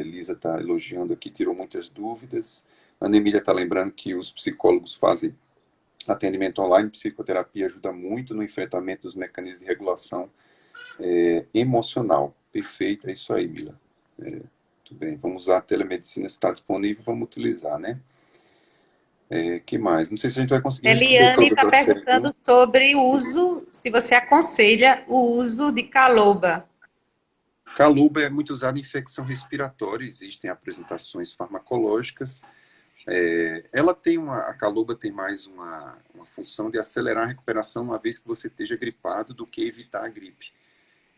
Speaker 2: Lisa está elogiando aqui, tirou muitas dúvidas. Ana Emília está lembrando que os psicólogos fazem atendimento online, psicoterapia ajuda muito no enfrentamento dos mecanismos de regulação emocional. Perfeito, é isso aí, Mila. Muito bem, vamos usar a telemedicina, se está disponível, vamos utilizar, né? Que mais? Não sei se a gente vai conseguir
Speaker 1: Eliane está perguntando sobre o uso, se você aconselha o uso de caloba.
Speaker 2: Caloba é muito usado em infecção respiratória, existem apresentações farmacológicas. A caloba tem mais uma função de acelerar a recuperação uma vez que você esteja gripado do que evitar a gripe.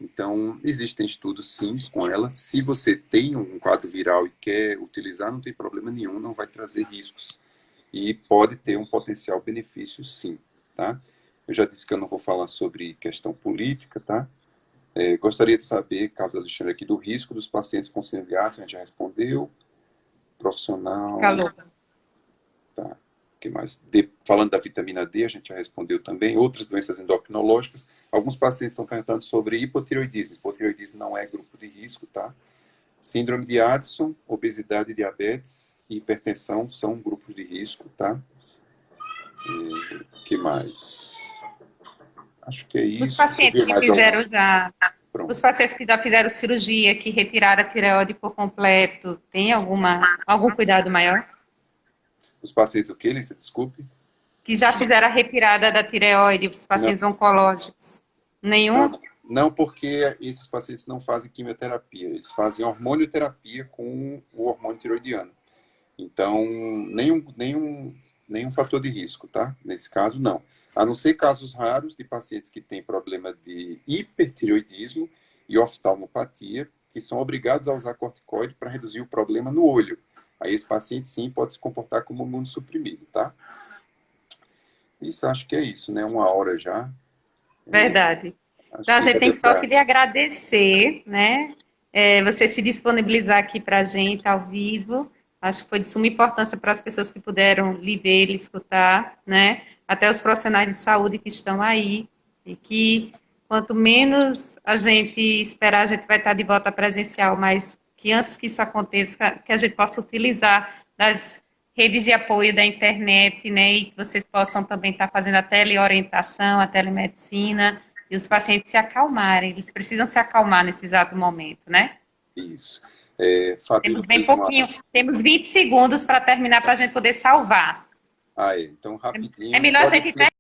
Speaker 2: Então, existem estudos sim com ela. Se você tem um quadro viral e quer utilizar, não tem problema nenhum, não vai trazer riscos. E pode ter um potencial benefício sim, tá? Eu já disse que eu não vou falar sobre questão política, tá? Gostaria de saber, Carlos Alexandre, aqui do risco dos pacientes com síndrome de Addison, a gente já respondeu. Profissional.
Speaker 1: Caloba.
Speaker 2: Tá. Que mais? Falando da vitamina D, a gente já respondeu também. Outras doenças endocrinológicas. Alguns pacientes estão perguntando sobre hipotireoidismo. Hipotireoidismo não é grupo de risco, tá? Síndrome de Addison, obesidade e diabetes e hipertensão são grupos de risco, tá? O que mais? Acho que é isso.
Speaker 1: Os pacientes que fizeram os pacientes que já fizeram cirurgia, que retiraram a tireoide por completo, tem algum cuidado maior?
Speaker 2: Os pacientes o quê, Lícia? Desculpe.
Speaker 1: Que já fizeram a retirada da tireoide, os pacientes oncológicos. Nenhum?
Speaker 2: Não, porque esses pacientes não fazem quimioterapia, eles fazem hormonioterapia com o hormônio tiroidiano. Então, nenhum fator de risco, tá? Nesse caso, não. A não ser casos raros de pacientes que têm problema de hipertireoidismo e oftalmopatia, que são obrigados a usar corticoide para reduzir o problema no olho. Aí esse paciente, sim, pode se comportar como imunossuprimido, tá? Isso, acho que é isso, né? 1 hora já.
Speaker 1: Verdade. Então, a gente tem só que lhe agradecer, né? Você se disponibilizar aqui para a gente, ao vivo. Acho que foi de suma importância para as pessoas que puderam lhe ver, lhe escutar, né? Até os profissionais de saúde que estão aí. E que, quanto menos a gente esperar, a gente vai estar de volta presencial, mas que antes que isso aconteça, que a gente possa utilizar das redes de apoio da internet, né? E que vocês possam também estar fazendo a teleorientação, a telemedicina, E os pacientes se acalmarem, eles precisam se acalmar nesse exato momento, né?
Speaker 2: Isso. Fabíola
Speaker 1: Temos bem
Speaker 2: fez uma...
Speaker 1: pouquinho, temos 20 segundos para terminar para a gente poder salvar.
Speaker 2: Então
Speaker 1: É
Speaker 2: rapidinho.
Speaker 1: melhor a gente